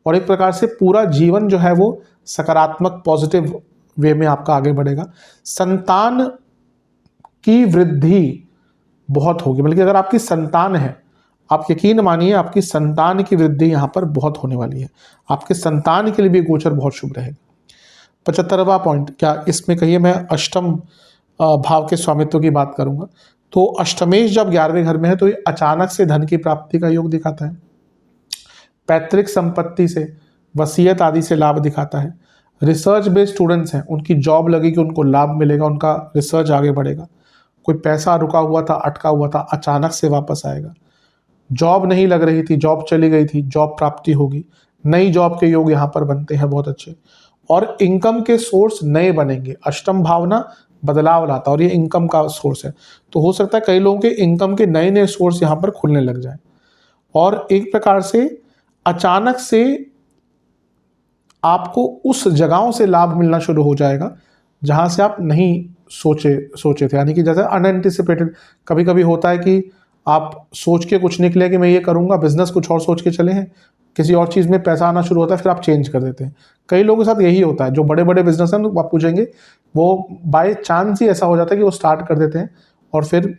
और एक प्रकार से पूरा जीवन जो है वो सकारात्मक पॉजिटिव वे में आपका आगे बढ़ेगा। संतान की वृद्धि बहुत होगी, बल्कि अगर आपकी संतान है, आप यकीन मानिए आपकी संतान की वृद्धि यहाँ पर बहुत होने वाली है। आपके संतान के लिए भी गोचर बहुत शुभ रहेगा। 75वां पॉइंट, क्या इसमें कहिए मैं अष्टम भाव के स्वामित्व की बात करूंगा, तो अष्टमेश जब 11वें घर में है तो ये अचानक से धन की प्राप्ति का योग दिखाता है। पैतृक संपत्ति से, वसीयत आदि से लाभ दिखाता है। रिसर्च बेस्ड स्टूडेंट्स हैं, उनकी जॉब लगेगी, उनको लाभ मिलेगा, उनका रिसर्च आगे बढ़ेगा। कोई पैसा रुका हुआ था, अटका हुआ था, अचानक से वापस आएगा। जॉब नहीं लग रही थी, जॉब चली गई थी, जॉब प्राप्ति होगी। नई जॉब के योग यहाँ पर बनते हैं बहुत अच्छे। और इनकम के सोर्स नए बनेंगे। अष्टम भावना बदलाव लाता है और ये इनकम का सोर्स है, तो हो सकता है कई लोगों के इनकम के नए नए सोर्स यहाँ पर खुलने लग जाए और एक प्रकार से अचानक से आपको उस जगहों से लाभ मिलना शुरू हो जाएगा जहां से आप नहीं सोचे थे। यानी कि जैसे अनएंटिसिपेटेड, कभी कभी होता है कि आप सोच के कुछ निकले कि मैं ये करूंगा, बिजनेस कुछ और सोच के चले हैं, किसी और चीज़ में पैसा आना शुरू होता है, फिर आप चेंज कर देते हैं। कई लोगों के साथ यही होता है, जो बड़े बड़े बिजनेस हैं आप पूछेंगे, वो बाय चांस ही ऐसा हो जाता है कि वो स्टार्ट कर देते हैं और फिर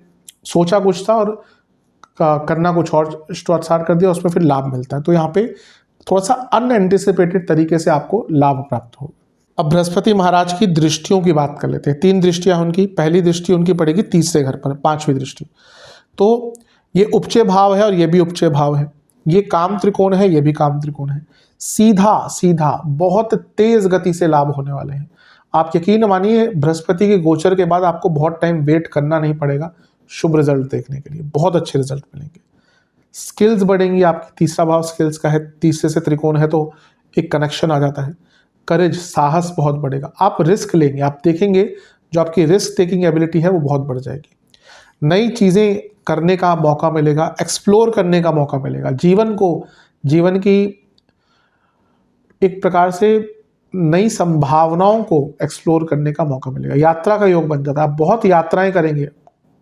सोचा कुछ था और करना कुछ और स्टार्ट कर दिया, उसमें फिर लाभ मिलता है। तो यहाँ पे थोड़ा सा अनएंटिसिपेटेड तरीके से आपको लाभ प्राप्त हो। अब बृहस्पति महाराज की दृष्टियों की बात कर लेते हैं। 3 दृष्टियां उनकी, पहली दृष्टि उनकी पड़ेगी तीसरे घर पर, 5वीं दृष्टि। तो ये उपचय भाव है और ये भी उपचय भाव है, ये काम त्रिकोण है, ये भी काम त्रिकोण है। सीधा सीधा बहुत तेज गति से लाभ होने वाले हैं। आप यकीन मानिए बृहस्पति के गोचर के बाद आपको बहुत टाइम वेट करना नहीं पड़ेगा शुभ रिजल्ट देखने के लिए, बहुत अच्छे रिजल्ट मिलेंगे। स्किल्स बढ़ेंगी आपकी, तीसरा भाव स्किल्स का है, तीसरे से त्रिकोण है तो एक कनेक्शन आ जाता है। करेज, साहस बहुत बढ़ेगा, आप रिस्क लेंगे, आप देखेंगे जो आपकी रिस्क टेकिंग एबिलिटी है वो बहुत बढ़ जाएगी। नई चीज़ें करने का मौका मिलेगा, एक्सप्लोर करने का मौका मिलेगा, जीवन की एक प्रकार से नई संभावनाओं को एक्सप्लोर करने का मौका मिलेगा। यात्रा का योग बन जाता है, आप बहुत यात्राएं करेंगे,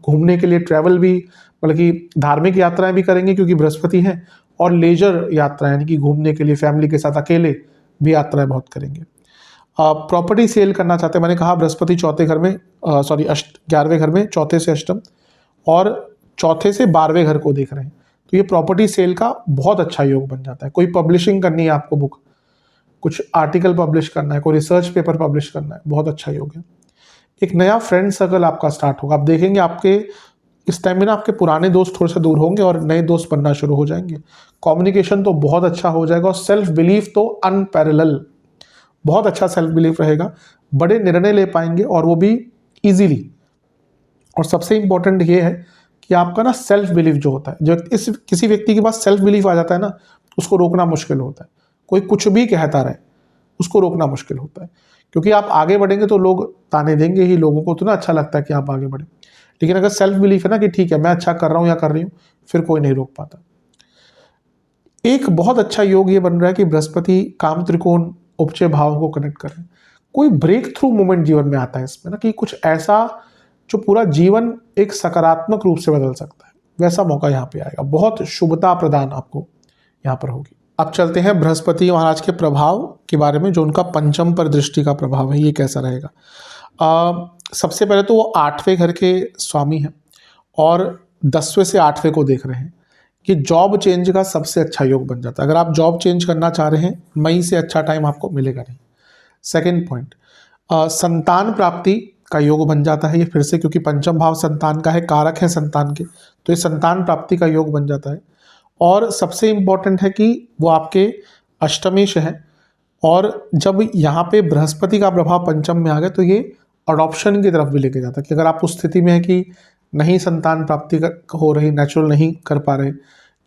घूमने के लिए ट्रैवल भी, बल्कि धार्मिक यात्राएं भी करेंगे क्योंकि बृहस्पति है, और लेजर यात्रा यानी कि घूमने के लिए फैमिली के साथ अकेले भी यात्राएं बहुत करेंगे। प्रॉपर्टी सेल करना चाहते हैं, मैंने कहा बृहस्पति चौथे घर में 11वें घर में, चौथे से अष्टम और चौथे से 12वें घर को देख रहे हैं, तो ये प्रॉपर्टी सेल का बहुत अच्छा योग बन जाता है। कोई पब्लिशिंग करनी है आपको, बुक, कुछ आर्टिकल पब्लिश करना है, कोई रिसर्च पेपर पब्लिश करना है, बहुत अच्छा योग है। एक नया फ्रेंड सर्कल आपका स्टार्ट होगा। आप देखेंगे आपके इस टाइम में ना आपके पुराने दोस्त थोड़े से दूर होंगे और नए दोस्त बनना शुरू हो जाएंगे। कम्युनिकेशन तो बहुत अच्छा हो जाएगा और सेल्फ बिलीफ तो अनपैरेलल, बहुत अच्छा सेल्फ बिलीफ रहेगा। बड़े निर्णय ले पाएंगे और वो भी इजीली। और सबसे इंपॉर्टेंट ये है कि आपका ना सेल्फ बिलीफ जो होता है, जो किसी व्यक्ति के पास सेल्फ बिलीफ आ जाता है ना, उसको रोकना मुश्किल होता है। कोई कुछ भी कहता रहे, उसको रोकना मुश्किल होता है, क्योंकि आप आगे बढ़ेंगे तो लोग ताने देंगे ही, लोगों को तो ना अच्छा लगता है कि आप आगे बढ़े। लेकिन अगर सेल्फ बिलीफ है ना कि ठीक है मैं अच्छा कर रहा हूँ या कर रही हूँ, फिर कोई नहीं रोक पाता। एक बहुत अच्छा योग ये बन रहा है कि बृहस्पति काम त्रिकोण उपचय भाव को कनेक्ट कर रहे हैं। कोई ब्रेक थ्रू मोमेंट जीवन में आता है इसमें ना, कि कुछ ऐसा जो पूरा जीवन एक सकारात्मक रूप से बदल सकता है, वैसा मौका यहाँ पे आएगा। बहुत शुभता प्रदान आपको यहाँ पर होगी। अब चलते हैं बृहस्पति महाराज के प्रभाव के बारे में, जो उनका पंचम पर दृष्टि का प्रभाव है, ये कैसा रहेगा। सबसे पहले तो वो 8वें घर के स्वामी हैं और 10वें से 8वें को देख रहे हैं। कि जॉब चेंज का सबसे अच्छा योग बन जाता है। अगर आप जॉब चेंज करना चाह रहे हैं, मई से अच्छा टाइम आपको मिलेगा नहीं। सेकेंड पॉइंट, संतान प्राप्ति का योग बन जाता है ये फिर से, क्योंकि पंचम भाव संतान का है, कारक है संतान के, तो ये संतान प्राप्ति का योग बन जाता है। और सबसे इम्पॉर्टेंट है कि वो आपके अष्टमेश है, और जब यहाँ पे बृहस्पति का प्रभाव पंचम में आ गया तो ये अडॉप्शन की तरफ भी लेके जाता है। कि अगर आप उस स्थिति में है कि नहीं संतान प्राप्ति हो रही, नेचुरल नहीं कर पा रहे,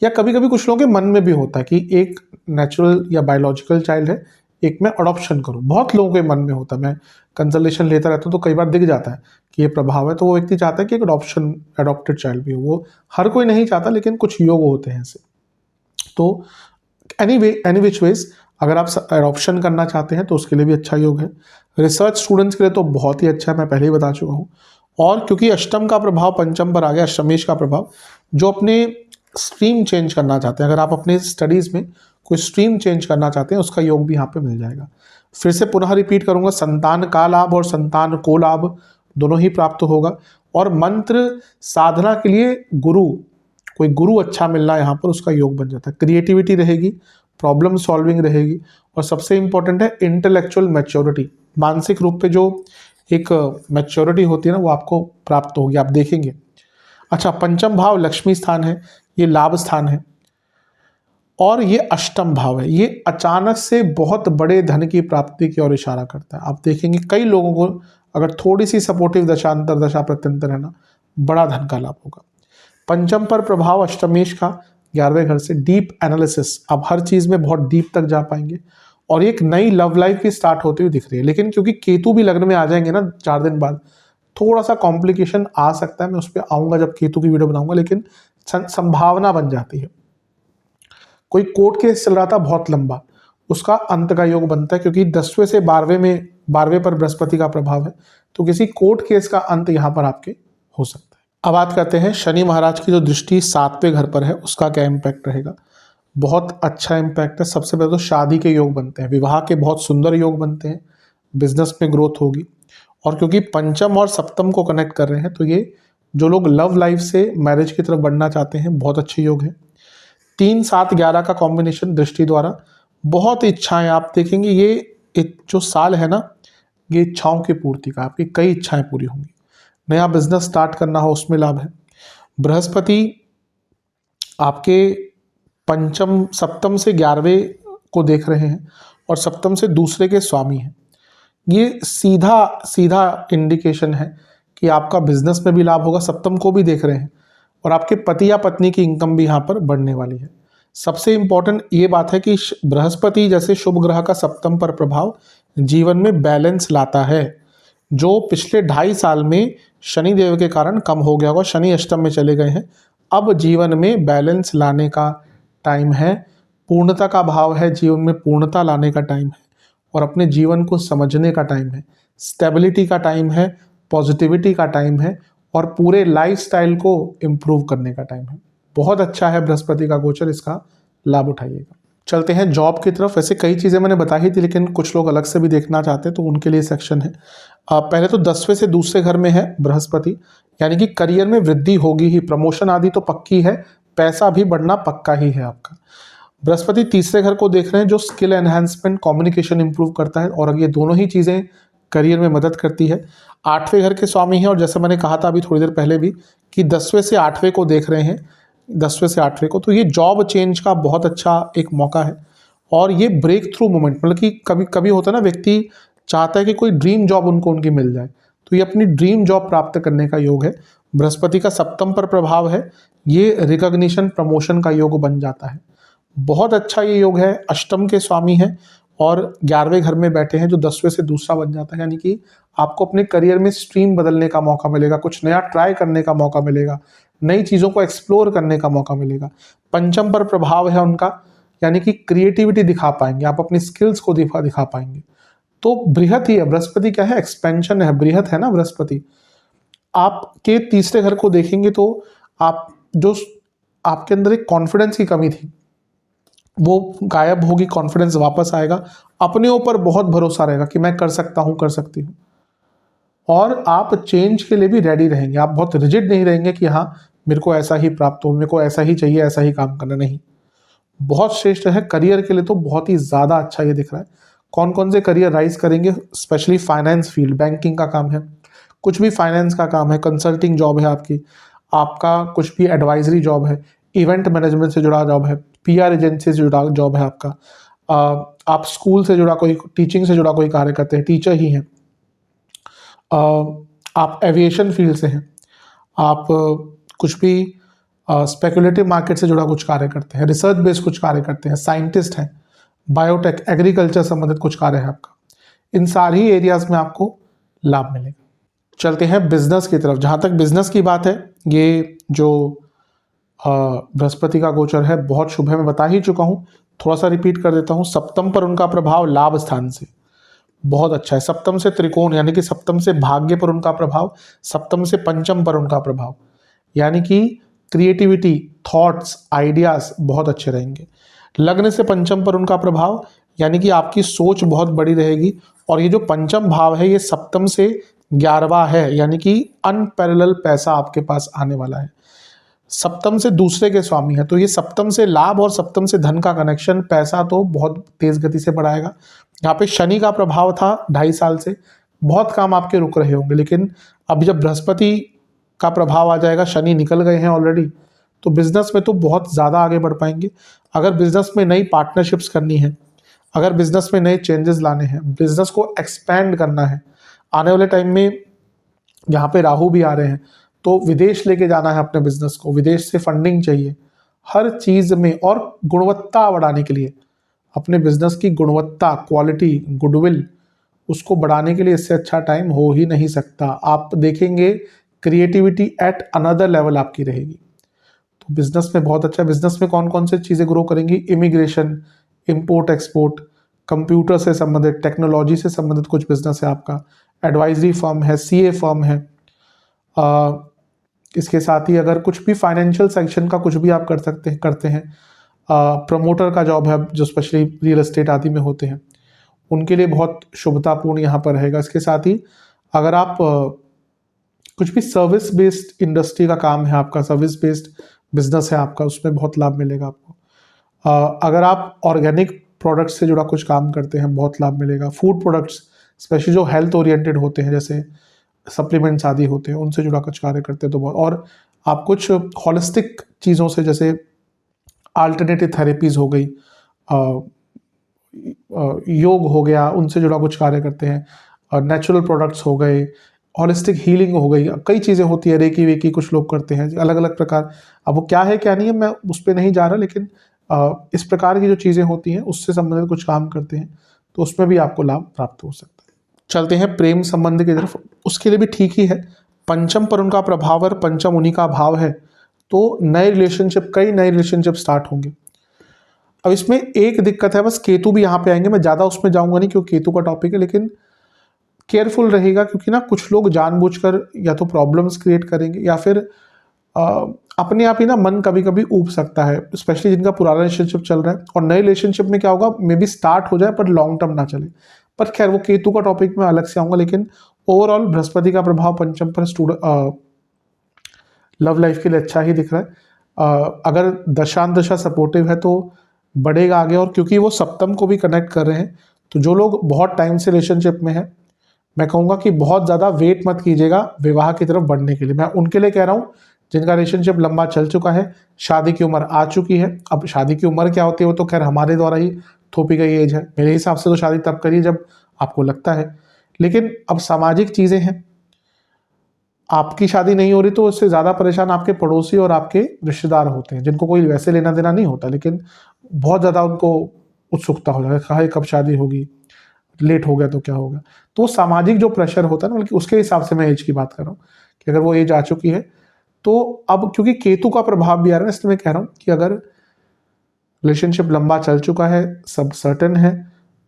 या कभी कभी कुछ लोगों के मन में भी होता है कि एक नेचुरल या बायोलॉजिकल चाइल्ड है, एक मैं अडॉप्शन करूं, बहुत लोगों के मन में होता है। मैं कंसल्टेशन लेता रहता हूं तो कई बार दिख जाता है कि ये प्रभाव है, तो वो व्यक्ति चाहता है कि एक अडॉप्टेड चाइल्ड भी हो। वो हर कोई नहीं चाहता, लेकिन कुछ योग होते हैं ऐसे। तो एनी विच वेज अगर आप एडॉप्शन करना चाहते हैं तो उसके लिए भी अच्छा योग है। रिसर्च स्टूडेंट्स के लिए तो बहुत ही अच्छा है, मैं पहले ही बता चुका हूँ। और क्योंकि अष्टम का प्रभाव पंचम पर आ गया, अष्टमेश का प्रभाव, जो अपने स्ट्रीम चेंज करना चाहते हैं, अगर आप अपने स्टडीज़ में कोई स्ट्रीम चेंज करना चाहते हैं, उसका योग भी यहाँ पे मिल जाएगा। फिर से पुनः रिपीट करूँगा, संतान का लाभ और संतान को लाभ दोनों ही प्राप्त होगा। और मंत्र साधना के लिए कोई गुरु अच्छा मिलना यहाँ पर उसका योग बन जाता है। क्रिएटिविटी रहेगी, प्रॉब्लम सॉल्विंग रहेगी, और सबसे इंपॉर्टेंट है इंटेलेक्चुअल मैच्योरिटी, मानसिक रूप पे जो एक मैच्योरिटी होती है ना, वो आपको प्राप्त होगी, आप देखेंगे। अच्छा, पंचम भाव लक्ष्मी स्थान है, ये लाभ स्थान है, और ये अष्टम भाव है। ये अचानक से बहुत बड़े धन की प्राप्ति की ओर इशारा करता है। आप देखेंगे कई लोगों को अगर थोड़ी सी सपोर्टिव दशा, अंतर दशा, प्रत्यंतर है ना, बड़ा धन का लाभ होगा। पंचम पर प्रभाव अष्टमेश का 11वें घर से, डीप एनालिसिस, आप हर चीज में बहुत डीप तक जा पाएंगे। और एक नई लव लाइफ भी स्टार्ट होती हुई दिख रही है। लेकिन क्योंकि केतु भी लग्न में आ जाएंगे ना 4 दिन बाद, थोड़ा सा कॉम्प्लिकेशन आ सकता है। मैं उस पर आऊंगा जब केतु की वीडियो बनाऊंगा, लेकिन संभावना बन जाती है। कोई कोर्ट केस चल रहा था बहुत लंबा, उसका अंत का योग बनता है, क्योंकि 10वें से 12वें पर बृहस्पति का प्रभाव है, तो किसी कोर्ट केस का अंत यहाँ पर आपके हो सकता है। अब बात करते हैं शनि महाराज की जो दृष्टि 7वें घर पर है, उसका क्या इम्पैक्ट रहेगा। बहुत अच्छा इम्पैक्ट है। सबसे पहले तो शादी के योग बनते हैं, विवाह के बहुत सुंदर योग बनते हैं, बिजनेस में ग्रोथ होगी। और क्योंकि पंचम और सप्तम को कनेक्ट कर रहे हैं, तो ये जो लोग लव लाइफ से मैरिज की तरफ बढ़ना चाहते हैं, बहुत अच्छे योग है। 3, 7, 11 का कॉम्बिनेशन दृष्टि द्वारा बहुत इच्छाएं, आप देखेंगे ये जो साल है ना, ये इच्छाओं की पूर्ति का, आपकी कई इच्छाएं पूरी होंगी। नया बिजनेस स्टार्ट करना हो उसमें लाभ है। बृहस्पति आपके पंचम सप्तम से 11वें को देख रहे हैं, और सप्तम से दूसरे के स्वामी हैं। ये सीधा इंडिकेशन है कि आपका बिजनेस में भी लाभ होगा। सप्तम को भी देख रहे हैं, और आपके पति या पत्नी की इनकम भी यहाँ पर बढ़ने वाली है। सबसे इंपॉर्टेंट ये बात है कि बृहस्पति जैसे शुभ ग्रह का सप्तम पर प्रभाव जीवन में बैलेंस लाता है, जो पिछले 2.5 साल में शनि देव के कारण कम हो गया होगा। शनि अष्टम में चले गए हैं, अब जीवन में बैलेंस लाने का टाइम है, पूर्णता का भाव है, जीवन में पूर्णता लाने का टाइम है, और अपने जीवन को समझने का टाइम है, स्टेबिलिटी का टाइम है, पॉजिटिविटी का टाइम है, और पूरे लाइफस्टाइल को इम्प्रूव करने का टाइम है। बहुत अच्छा है बृहस्पति का गोचर, इसका लाभ उठाइएगा। चलते हैं जॉब की तरफ। वैसे कई चीज़ें मैंने बताई थी, लेकिन कुछ लोग अलग से भी देखना चाहते हैं तो उनके लिए सेक्शन है। पहले तो 10वें से दूसरे घर में है बृहस्पति, यानी कि करियर में वृद्धि होगी ही, प्रमोशन आदि तो पक्की है, पैसा भी बढ़ना पक्का ही है आपका। बृहस्पति तीसरे घर को देख रहे हैं जो स्किल एनहांसमेंट, कम्युनिकेशन इंप्रूव करता है, और ये दोनों ही चीज़ें करियर में मदद करती है। 8वें घर के स्वामी हैं, और जैसे मैंने कहा था अभी थोड़ी देर पहले भी कि 10वें से 8वें को देख रहे हैं, 10वें से 8वें को, तो ये जॉब चेंज का बहुत अच्छा एक मौका है। और ये ब्रेक थ्रू मोमेंट, मतलब कि कभी कभी होता है ना, व्यक्ति चाहता है कि कोई ड्रीम जॉब उनकी मिल जाए, तो ये अपनी ड्रीम जॉब प्राप्त करने का योग है। बृहस्पति का सप्तम पर प्रभाव है, ये रिकॉग्निशन, प्रमोशन का योग बन जाता है। बहुत अच्छा ये योग है। अष्टम के स्वामी हैं और 11वें घर में बैठे हैं जो 10वें से दूसरा बन जाता है, यानी कि आपको अपने करियर में स्ट्रीम बदलने का मौका मिलेगा, कुछ नया ट्राई करने का मौका मिलेगा, नई चीज़ों को एक्सप्लोर करने का मौका मिलेगा। पंचम पर प्रभाव है उनका, यानी कि क्रिएटिविटी दिखा पाएंगे, आप अपनी स्किल्स को दिखा पाएंगे। तो बृहत ही है बृहस्पति, क्या है, एक्सपेंशन है, बृहत है ना बृहस्पति। आपके तीसरे घर को देखेंगे तो आप जो आपके अंदर एक कॉन्फिडेंस की कमी थी वो गायब होगी, कॉन्फिडेंस वापस आएगा, अपने ऊपर बहुत भरोसा रहेगा कि मैं कर सकता हूँ, कर सकती हूँ। और आप चेंज के लिए भी रेडी रहेंगे, आप बहुत रिजिड नहीं रहेंगे कि हाँ मेरे को ऐसा ही प्राप्त हो, मेरे को ऐसा ही चाहिए, ऐसा ही काम करना, नहीं। बहुत श्रेष्ठ है करियर के लिए, तो बहुत ही ज़्यादा अच्छा ये दिख रहा है। कौन कौन से करियर राइज करेंगे, स्पेशली फाइनेंस फील्ड, बैंकिंग का काम है, कुछ भी फाइनेंस का काम है, कंसल्टिंग जॉब है आपकी, आपका कुछ भी एडवाइजरी जॉब है, इवेंट मैनेजमेंट से जुड़ा जॉब है, पीआर एजेंसी से जुड़ा जॉब है आपका, आप स्कूल से जुड़ा कोई, टीचिंग से जुड़ा कोई कार्य करते हैं, टीचर ही हैं, आप एविएशन फील्ड से हैं, आप कुछ भी स्पेकुलेटिव मार्केट से जुड़ा कुछ कार्य करते हैं, रिसर्च बेस्ड कुछ कार्य करते हैं, साइंटिस्ट हैं, बायोटेक, एग्रीकल्चर संबंधित कुछ कार्य है आपका, इन सारी एरियाज में आपको लाभ मिलेगा। चलते हैं बिजनेस की तरफ। जहाँ तक बिजनेस की बात है, ये जो बृहस्पति का गोचर है बहुत शुभ है, मैं बता ही चुका हूँ, थोड़ा सा रिपीट कर देता हूँ। सप्तम पर उनका प्रभाव लाभ स्थान से बहुत अच्छा है, सप्तम से त्रिकोण, यानी कि सप्तम से भाग्य पर उनका प्रभाव, सप्तम से पंचम पर उनका प्रभाव, यानी कि क्रिएटिविटी, थॉट्स, आइडियाज बहुत अच्छे रहेंगे। लग्न से पंचम पर उनका प्रभाव, यानी कि आपकी सोच बहुत बड़ी रहेगी। और ये जो पंचम भाव है ये सप्तम से 11वां है, यानी कि अनपैरेलल पैसा आपके पास आने वाला है। सप्तम से दूसरे के स्वामी है, तो ये सप्तम से लाभ और सप्तम से धन का कनेक्शन, पैसा तो बहुत तेज गति से बढ़ाएगा। यहाँ पे शनि का प्रभाव था 2.5 साल से, बहुत काम आपके रुक रहे होंगे, लेकिन अब जब बृहस्पति का प्रभाव आ जाएगा, शनि निकल गए हैं ऑलरेडी, तो बिजनेस में तो बहुत ज़्यादा आगे बढ़ पाएंगे। अगर बिजनेस में नई पार्टनरशिप्स करनी है, अगर बिजनेस में नए चेंजेस लाने हैं, बिजनेस को एक्सपैंड करना है, आने वाले टाइम में यहाँ पे राहु भी आ रहे हैं, तो विदेश लेके जाना है अपने बिजनेस को, विदेश से फंडिंग चाहिए हर चीज़ में, और गुणवत्ता बढ़ाने के लिए, अपने बिजनेस की गुणवत्ता, क्वालिटी, गुडविल, उसको बढ़ाने के लिए इससे अच्छा टाइम हो ही नहीं सकता। आप देखेंगे क्रिएटिविटी एट अनदर लेवल आपकी रहेगी, तो बिजनेस में बहुत अच्छा। बिजनेस में कौन कौन से चीज़ें ग्रो करेंगी, इमिग्रेशन, इंपोर्ट एक्सपोर्ट, कंप्यूटर से संबंधित, टेक्नोलॉजी से संबंधित कुछ बिजनेस है आपका, एडवाइजरी फर्म है, सीए फर्म है, इसके साथ ही अगर कुछ भी फाइनेंशियल सेक्शन का कुछ भी आप करते हैं, प्रमोटर का जॉब है जो स्पेशली रियल एस्टेट आदि में होते हैं, उनके लिए बहुत शुभतापूर्ण यहाँ पर रहेगा। इसके साथ ही अगर आप कुछ भी सर्विस बेस्ड इंडस्ट्री का काम है आपका, सर्विस बेस्ड बिजनेस है आपका, उसमें बहुत लाभ मिलेगा आपको। अगर आप ऑर्गेनिक प्रोडक्ट्स से जुड़ा कुछ काम करते हैं, बहुत लाभ मिलेगा। फूड प्रोडक्ट्स स्पेशली जो हेल्थ ओरिएंटेड होते हैं, जैसे सप्लीमेंट्स आदि होते हैं, उनसे जुड़ा कुछ कार्य करते हैं तो बहुत। और आप कुछ हॉलिस्टिक चीज़ों से, जैसे अल्टरनेटिव थेरेपीज़ हो गई, योग हो गया, उनसे जुड़ा कुछ कार्य करते हैं, और नेचुरल प्रोडक्ट्स हो गए, हॉलिस्टिक हीलिंग हो गई, कई चीज़ें होती है, रेकी वेकी कुछ लोग करते हैं, अलग अलग प्रकार। अब वो क्या है क्या नहीं है मैं उस पर नहीं जा रहा, लेकिन इस प्रकार की जो चीज़ें होती हैं उससे संबंधित कुछ काम करते हैं, तो उसमें भी आपको लाभ प्राप्त हो सकता है। चलते हैं प्रेम संबंध की तरफ, उसके लिए भी ठीक ही है। पंचम पर उनका प्रभाव और पंचम उन्हीं का भाव है, तो नए रिलेशनशिप, कई नए रिलेशनशिप स्टार्ट होंगे। अब इसमें एक दिक्कत है, बस केतु भी यहाँ पे आएंगे, मैं ज़्यादा उसमें जाऊँगा नहीं क्योंकि केतु का टॉपिक है, लेकिन केयरफुल रहेगा, क्योंकि ना कुछ लोग जानबूझकर या तो प्रॉब्लम्स क्रिएट करेंगे, या फिर अपने आप ही ना मन कभी कभी ऊब सकता है, स्पेशली जिनका पुराना रिलेशनशिप चल रहा है। और नए रिलेशनशिप में क्या होगा, मे बी स्टार्ट हो जाए पर लॉन्ग टर्म ना चले। पर खैर वो केतु का टॉपिक में अलग से आऊंगा, लेकिन ओवरऑल बृहस्पति का प्रभाव पंचम पर स्टूडेंट लव लाइफ के लिए अच्छा ही दिख रहा है। अगर दशांत दशा सपोर्टिव है तो बढ़ेगा आगे। और क्योंकि वो सप्तम को भी कनेक्ट कर रहे हैं, तो जो लोग बहुत टाइम से रिलेशनशिप में हैं, मैं कहूँगा कि बहुत ज़्यादा वेट मत कीजिएगा विवाह की तरफ बढ़ने के लिए। मैं उनके लिए कह रहा हूँ जिनका रिलेशनशिप लंबा चल चुका है, शादी की उम्र आ चुकी है। अब शादी की उम्र क्या होती है वो तो खैर हमारे द्वारा ही थोपी गई एज है। मेरे हिसाब से तो शादी तब करिए जब आपको लगता है, लेकिन अब सामाजिक चीज़ें हैं, आपकी शादी नहीं हो रही तो उससे ज़्यादा परेशान आपके पड़ोसी और आपके रिश्तेदार होते हैं, जिनको कोई वैसे लेना देना नहीं होता, लेकिन बहुत ज़्यादा उनको उत्सुकता हो जाएगा, कहा कब शादी होगी, लेट हो गया तो क्या होगा। तो सामाजिक जो प्रेशर होता है ना, बल्कि उसके हिसाब से मैं एज की बात कर रहा हूँ कि अगर वो एज आ चुकी है तो अब क्योंकि केतु का प्रभाव भी आ रहा है, इसलिए मैं कह रहा हूँ कि अगर रिलेशनशिप लंबा चल चुका है, सब सर्टन है,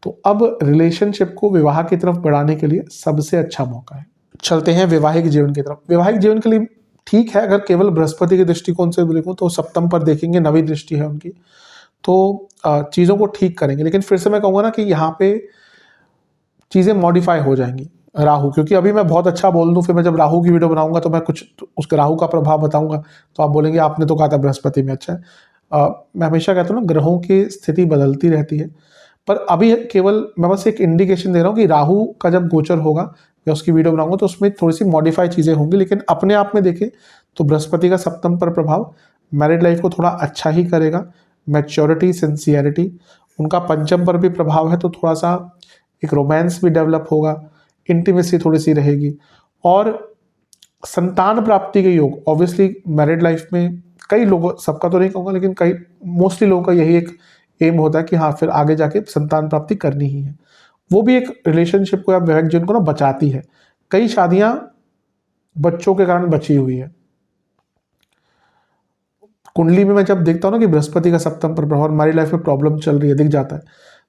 तो अब रिलेशनशिप को विवाह की तरफ बढ़ाने के लिए सबसे अच्छा मौका है। चलते हैं वैवाहिक जीवन की तरफ। वैवाहिक जीवन के लिए ठीक है, अगर केवल बृहस्पति के दृष्टिकोण से देखूं तो सप्तम पर देखेंगे, नवी दृष्टि है उनकी, तो चीज़ों को ठीक करेंगे। लेकिन फिर से मैं कहूँगा ना कि यहाँ पे चीज़ें मॉडिफाई हो जाएंगी राहु, क्योंकि अभी मैं बहुत अच्छा बोल दूं, फिर मैं जब राहु की वीडियो बनाऊंगा तो मैं कुछ उसके राहु का प्रभाव बताऊंगा तो आप बोलेंगे आपने तो कहा था बृहस्पति में अच्छा है। मैं हमेशा कहता हूँ ना, ग्रहों की स्थिति बदलती रहती है, पर अभी केवल मैं बस एक इंडिकेशन दे रहा हूँ कि राहु का जब गोचर होगा या उसकी वीडियो बनाऊंगा तो उसमें थोड़ी सी मॉडिफाई चीज़ें होंगी। लेकिन अपने आप में देखें तो बृहस्पति का सप्तम पर प्रभाव मैरिड लाइफ को थोड़ा अच्छा ही करेगा। मैच्योरिटी, सिंसियरिटी, उनका पंचम पर भी प्रभाव है तो थोड़ा सा एक रोमांस भी डेवलप होगा, इंटीमेसी थोड़ी सी रहेगी। और संतान प्राप्ति के योग ऑब्वियसली मैरिड लाइफ में कई लोगों, सबका तो नहीं कहूँगा लेकिन कई मोस्टली लोगों का यही एक एम होता है कि हाँ फिर आगे जाके संतान प्राप्ति करनी ही है। वो भी एक रिलेशनशिप को या वैवाहिक जीवन को ना बचाती है। कई शादियां बच्चों के कारण बची हुई है। कुंडली में मैं जब देखता हूँ ना कि बृहस्पति का सप्तम पर प्रभाव, हमारी लाइफ में प्रॉब्लम चल रही है, दिख जाता है,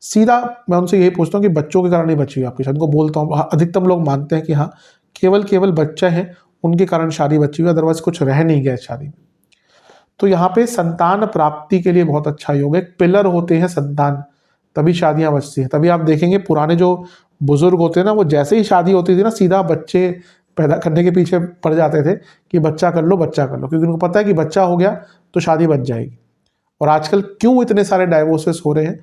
सीधा मैं उनसे यही पूछता हूँ कि बच्चों के कारण नहीं बची हुई आपकी शादी। उनको बोलता हूँ, अधिकतम लोग मानते हैं कि हाँ केवल बच्चा है उनके कारण शादी बची हुई, अदरवाइज कुछ रह नहीं गया शादी में। तो यहाँ पे संतान प्राप्ति के लिए बहुत अच्छा योग है। एक पिलर होते हैं संतान, तभी शादियां बचती हैं। तभी आप देखेंगे पुराने जो बुजुर्ग होते हैं ना, वो जैसे ही शादी होती थी ना सीधा बच्चे पैदा करने के पीछे पड़ जाते थे कि बच्चा कर लो बच्चा कर लो, क्योंकि उनको पता है कि बच्चा हो गया तो शादी बच जाएगी। और आजकल क्यों इतने सारे डाइवोर्सेस हो रहे हैं,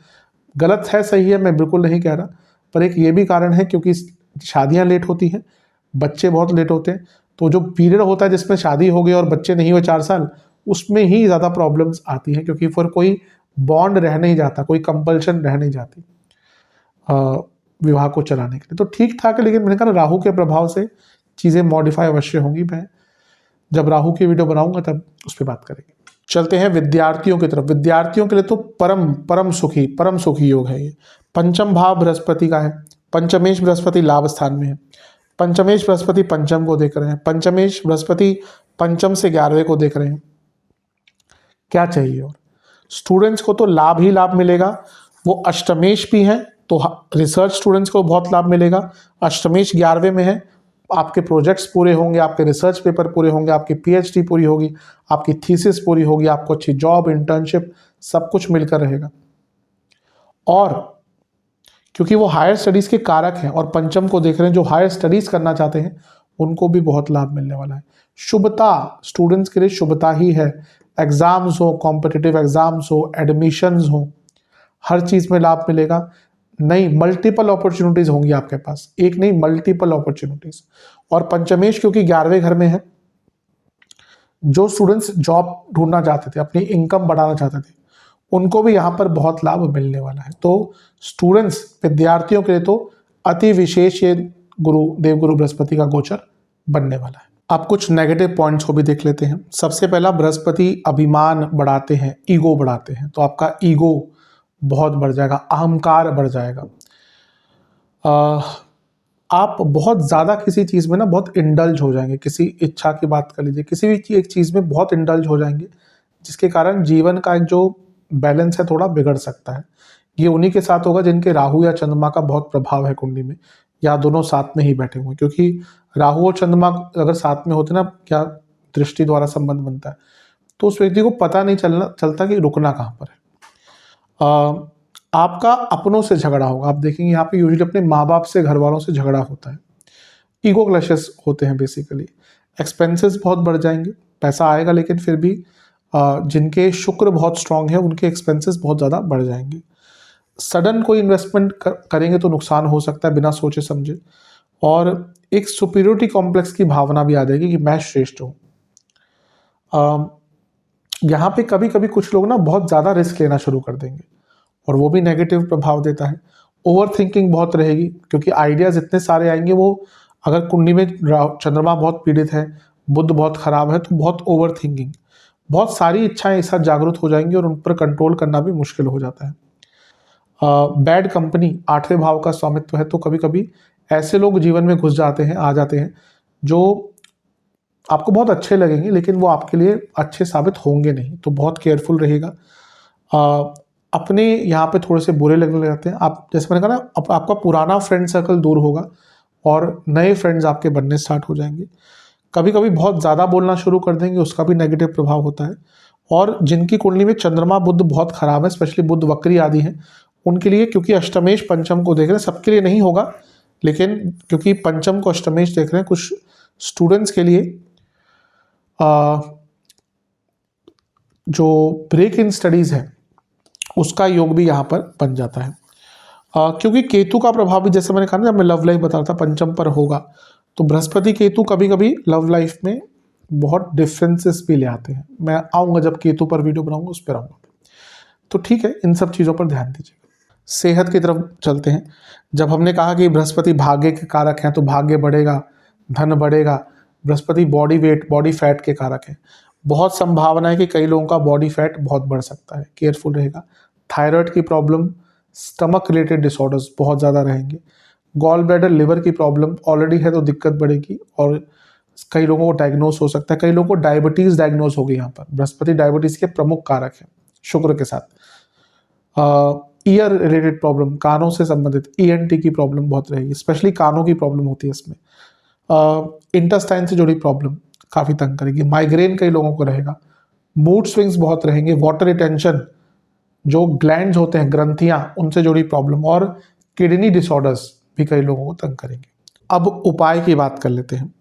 गलत है सही है मैं बिल्कुल नहीं कह रहा, पर एक ये भी कारण है क्योंकि शादियां लेट होती हैं, बच्चे बहुत लेट होते हैं। तो जो पीरियड होता है जिसमें शादी हो गई और बच्चे नहीं हुए 4 साल, उसमें ही ज़्यादा प्रॉब्लम्स आती हैं, क्योंकि फिर कोई बॉन्ड रह नहीं जाता, कोई कंपल्शन रह नहीं जाती विवाह को चलाने के लिए। तो ठीक ठाक है, लेकिन मैंने कहा राहु के प्रभाव से चीज़ें मॉडिफाई अवश्य होंगी। मैं जब राहु की वीडियो बनाऊंगा तब उस पर बात करेंगे। चलते हैं विद्यार्थियों की तरफ। विद्यार्थियों के लिए तो परम सुखी योग है ये। पंचम भाव बृहस्पति का है, पंचमेश बृहस्पति लाभ स्थान में है, पंचमेश बृहस्पति पंचम को देख रहे हैं, पंचमेश बृहस्पति पंचम से 11वें को देख रहे हैं। क्या चाहिए और स्टूडेंट्स को तो लाभ ही लाभ मिलेगा। वो अष्टमेश भी हैं तो रिसर्च स्टूडेंट्स को बहुत लाभ मिलेगा। अष्टमेश 11वें में है, आपके प्रोजेक्ट्स पूरे होंगे, आपके रिसर्च पेपर पूरे होंगे, आपकी पीएचडी पूरी होगी, आपकी थीसिस पूरी होगी, आपको अच्छी जॉब, इंटर्नशिप सब कुछ मिलकर रहेगा। और क्योंकि वो हायर स्टडीज़ के कारक हैं और पंचम को देख रहे हैं, जो हायर स्टडीज़ करना चाहते हैं उनको भी बहुत लाभ मिलने वाला है। शुभता, स्टूडेंट्स के लिए शुभता ही है। एग्ज़ाम्स हो, कॉम्पिटिटिव एग्ज़ाम्स हो, एडमिशन्स हो, हर चीज़ में लाभ मिलेगा। नई मल्टीपल अपॉर्चुनिटीज़ होंगी आपके पास, एक नहीं मल्टीपल अपॉर्चुनिटीज़। और पंचमेश क्योंकि 11वें घर में है, जो स्टूडेंट्स जॉब ढूंढना चाहते थे, अपनी इनकम बढ़ाना चाहते थे, उनको भी यहाँ पर बहुत लाभ मिलने वाला है। तो स्टूडेंट्स, विद्यार्थियों के लिए तो अति विशेष ये देवगुरु बृहस्पति का गोचर बनने वाला है। अब कुछ नेगेटिव पॉइंट्स को भी देख लेते हैं। सबसे पहला, बृहस्पति अभिमान बढ़ाते हैं, ईगो बढ़ाते हैं, तो आपका ईगो बहुत बढ़ जाएगा, अहंकार बढ़ जाएगा। आप बहुत ज़्यादा किसी चीज़ में ना बहुत इंडल्ज हो जाएंगे। किसी इच्छा की बात कर लीजिए, किसी भी एक चीज़ में बहुत इंडल्ज हो जाएंगे, जिसके कारण जीवन का एक जो बैलेंस है थोड़ा बिगड़ सकता है। ये उन्हीं के साथ होगा जिनके राहु या चंद्रमा का बहुत प्रभाव है कुंडली में, या दोनों साथ में ही बैठे हुए हैं। क्योंकि राहु और चंद्रमा अगर साथ में होते ना, क्या दृष्टि द्वारा संबंध बनता है, तो उस व्यक्ति को पता नहीं चलता कि रुकना कहाँ पर है। आपका अपनों से झगड़ा होगा, आप देखेंगे यहाँ पे यूजुअली अपने माँ बाप से, घर वालों से झगड़ा होता है। ईगो क्लैशेस होते हैं बेसिकली। एक्सपेंसेस बहुत बढ़ जाएंगे, पैसा आएगा लेकिन फिर भी जिनके शुक्र बहुत स्ट्रांग है उनके एक्सपेंसेस बहुत ज़्यादा बढ़ जाएंगे। सडन कोई इन्वेस्टमेंट करेंगे तो नुकसान हो सकता है बिना सोचे समझे, और एक सुपीरियोरिटी कॉम्प्लेक्स की भावना भी आ जाएगी कि मैं श्रेष्ठ हूँ। यहाँ पे कभी कभी कुछ लोग ना बहुत ज़्यादा रिस्क लेना शुरू कर देंगे और वो भी नेगेटिव प्रभाव देता है। ओवर थिंकिंग बहुत रहेगी क्योंकि आइडियाज़ इतने सारे आएंगे। वो अगर कुंडली में चंद्रमा बहुत पीड़ित है, बुध बहुत खराब है, तो बहुत ओवर थिंकिंग, बहुत सारी इच्छाएं एक साथ जागृत हो जाएंगी और उन पर कंट्रोल करना भी मुश्किल हो जाता है। बैड कंपनी, 8वें भाव का स्वामित्व है, तो कभी कभी ऐसे लोग जीवन में घुस जाते हैं, आ जाते हैं, जो आपको बहुत अच्छे लगेंगे लेकिन वो आपके लिए अच्छे साबित होंगे नहीं, तो बहुत केयरफुल रहेगा। अपने यहाँ पे थोड़े से बुरे लगने लग जाते हैं आप, जैसे मैंने कहा ना, आपका पुराना फ्रेंड सर्कल दूर होगा और नए फ्रेंड्स आपके बनने स्टार्ट हो जाएंगे। कभी कभी बहुत ज़्यादा बोलना शुरू कर देंगे, उसका भी नेगेटिव प्रभाव होता है। और जिनकी कुंडली में चंद्रमा बुध बहुत खराब है, स्पेशली बुध वक्री आदि है, उनके लिए, क्योंकि अष्टमेश पंचम को देख रहे हैं, सबके लिए नहीं होगा लेकिन क्योंकि पंचम को अष्टमेश देख रहे हैं, कुछ स्टूडेंट्स के लिए जो ब्रेक इन स्टडीज़ है उसका योग भी यहाँ पर बन जाता है। क्योंकि केतु का प्रभाव भी, जैसे मैंने कहा ना, जब मैं लव लाइफ बता रहा था, पंचम पर होगा, तो बृहस्पति केतु कभी कभी लव लाइफ में बहुत डिफरेंसेस भी ले आते हैं। मैं आऊँगा जब केतु पर वीडियो बनाऊंगा, उस पर आऊँगा। तो ठीक है, इन सब चीज़ों पर ध्यान दीजिए। सेहत की तरफ चलते हैं। जब हमने कहा कि बृहस्पति भाग्य के कारक हैं, तो भाग्य बढ़ेगा, धन बढ़ेगा। Brihaspati body weight, body fat के कारक है। बहुत संभावना है कि कई लोगों का बॉडी फैट बहुत बढ़ सकता है, केयरफुल रहेगा। थायराइड की प्रॉब्लम, स्टमक रिलेटेड डिसऑर्डर्स बहुत ज़्यादा रहेंगे। गॉल ब्लैडर, लिवर की प्रॉब्लम ऑलरेडी है तो दिक्कत बढ़ेगी, और कई लोगों को डायग्नोस हो सकता है। कई लोगों को डायबिटीज़ डायग्नोस होगी। यहाँ पर बृहस्पति डायबिटीज़ के प्रमुख कारक है शुक्र के साथ। ईयर रिलेटेड प्रॉब्लम, कानों से संबंधित ईएनटी की प्रॉब्लम बहुत रहेगी, स्पेशली कानों की प्रॉब्लम होती है इसमें। इंटेस्टाइन से जुड़ी प्रॉब्लम काफ़ी तंग करेगी। माइग्रेन कई लोगों को रहेगा। मूड स्विंग्स बहुत रहेंगे। वाटर रिटेंशन, जो ग्लैंड्स होते हैं, ग्रंथियां, उनसे जुड़ी प्रॉब्लम, और किडनी डिसऑर्डर्स भी कई लोगों को तंग करेंगे। अब उपाय की बात कर लेते हैं।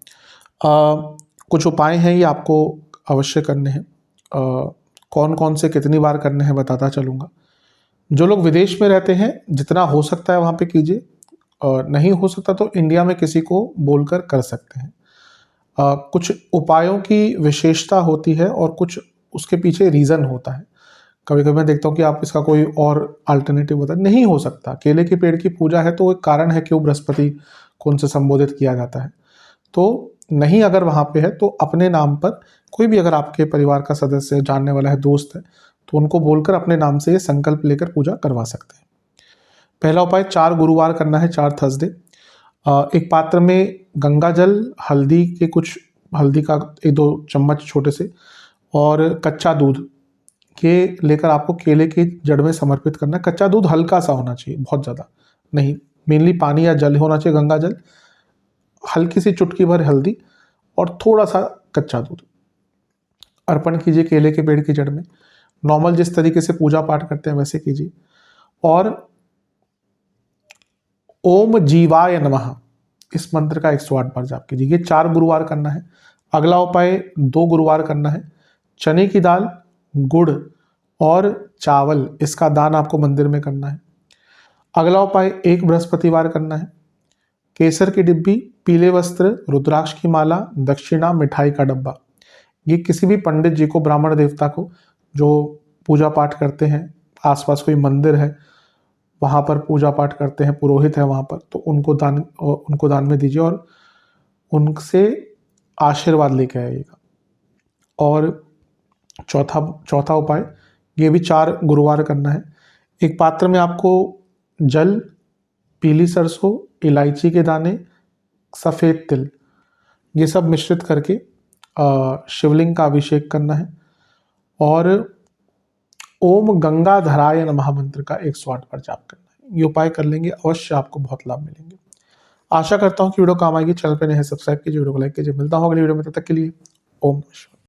कुछ उपाय हैं, ये आपको अवश्य करने हैं। कौन कौन से कितनी बार करने हैं बताता चलूँगा। जो लोग विदेश में रहते हैं, जितना हो सकता है वहाँ पे कीजिए, और नहीं हो सकता तो इंडिया में किसी को बोलकर कर सकते हैं। कुछ उपायों की विशेषता होती है और कुछ उसके पीछे रीज़न होता है। कभी कभी मैं देखता हूँ कि आप इसका कोई और अल्टरनेटिव होता है, नहीं हो सकता। केले के पेड़ की पूजा है तो एक कारण है क्यों बृहस्पति को उनसे संबोधित किया जाता है। तो नहीं, अगर वहाँ पे है तो अपने नाम पर कोई भी, अगर आपके परिवार का सदस्य है, जानने वाला है, दोस्त है, तो उनको बोलकर अपने नाम से ये संकल्प लेकर पूजा करवा सकते हैं। पहला उपाय, 4 गुरुवार करना है, 4 थर्सडे। एक पात्र में गंगा जल, हल्दी के कुछ, हल्दी का 1-2 चम्मच छोटे से, और कच्चा दूध के लेकर आपको केले की जड़ में समर्पित करना है। कच्चा दूध हल्का सा होना चाहिए, बहुत ज़्यादा नहीं, मेनली पानी या जल होना चाहिए, गंगा जल, हल्की सी चुटकी भर हल्दी और थोड़ा सा कच्चा दूध अर्पण कीजिए केले के पेड़ की जड़ में। नॉर्मल जिस तरीके से पूजा पाठ करते हैं वैसे कीजिए। और ओम जीवाय नमः, इस मंत्र का 108 बार जाप कीजिए। ये 4 गुरुवार करना है। अगला उपाय, 2 गुरुवार करना है। चने की दाल, गुड़ और चावल, इसका दान आपको मंदिर में करना है। अगला उपाय, 1 बृहस्पतिवार करना है। केसर की डिब्बी, पीले वस्त्र, रुद्राक्ष की माला, दक्षिणा, मिठाई का डब्बा। ये किसी भी पंडित जी को, ब्राह्मण देवता को, जो पूजा पाठ करते हैं, आसपास कोई मंदिर है वहाँ पर पूजा पाठ करते हैं, पुरोहित है वहाँ पर, तो उनको दान में दीजिए और उनसे आशीर्वाद लेके आइएगा। और चौथा उपाय, ये भी 4 गुरुवार करना है। एक पात्र में आपको जल, पीली सरसों, इलायची के दाने, सफ़ेद तिल, ये सब मिश्रित करके शिवलिंग का अभिषेक करना है। और ओम गंगाधराय नमः मंत्र का 108 बार जाप करना है। ये उपाय कर लेंगे, अवश्य आपको बहुत लाभ मिलेंगे। आशा करता हूँ कि वीडियो काम आएगी। चैनल पर नए हैं, सब्सक्राइब कीजिए, वीडियो को लाइक कीजिए। मिलता हूँ अगली वीडियो में, तब तक के लिए ओम नमः शिवाय।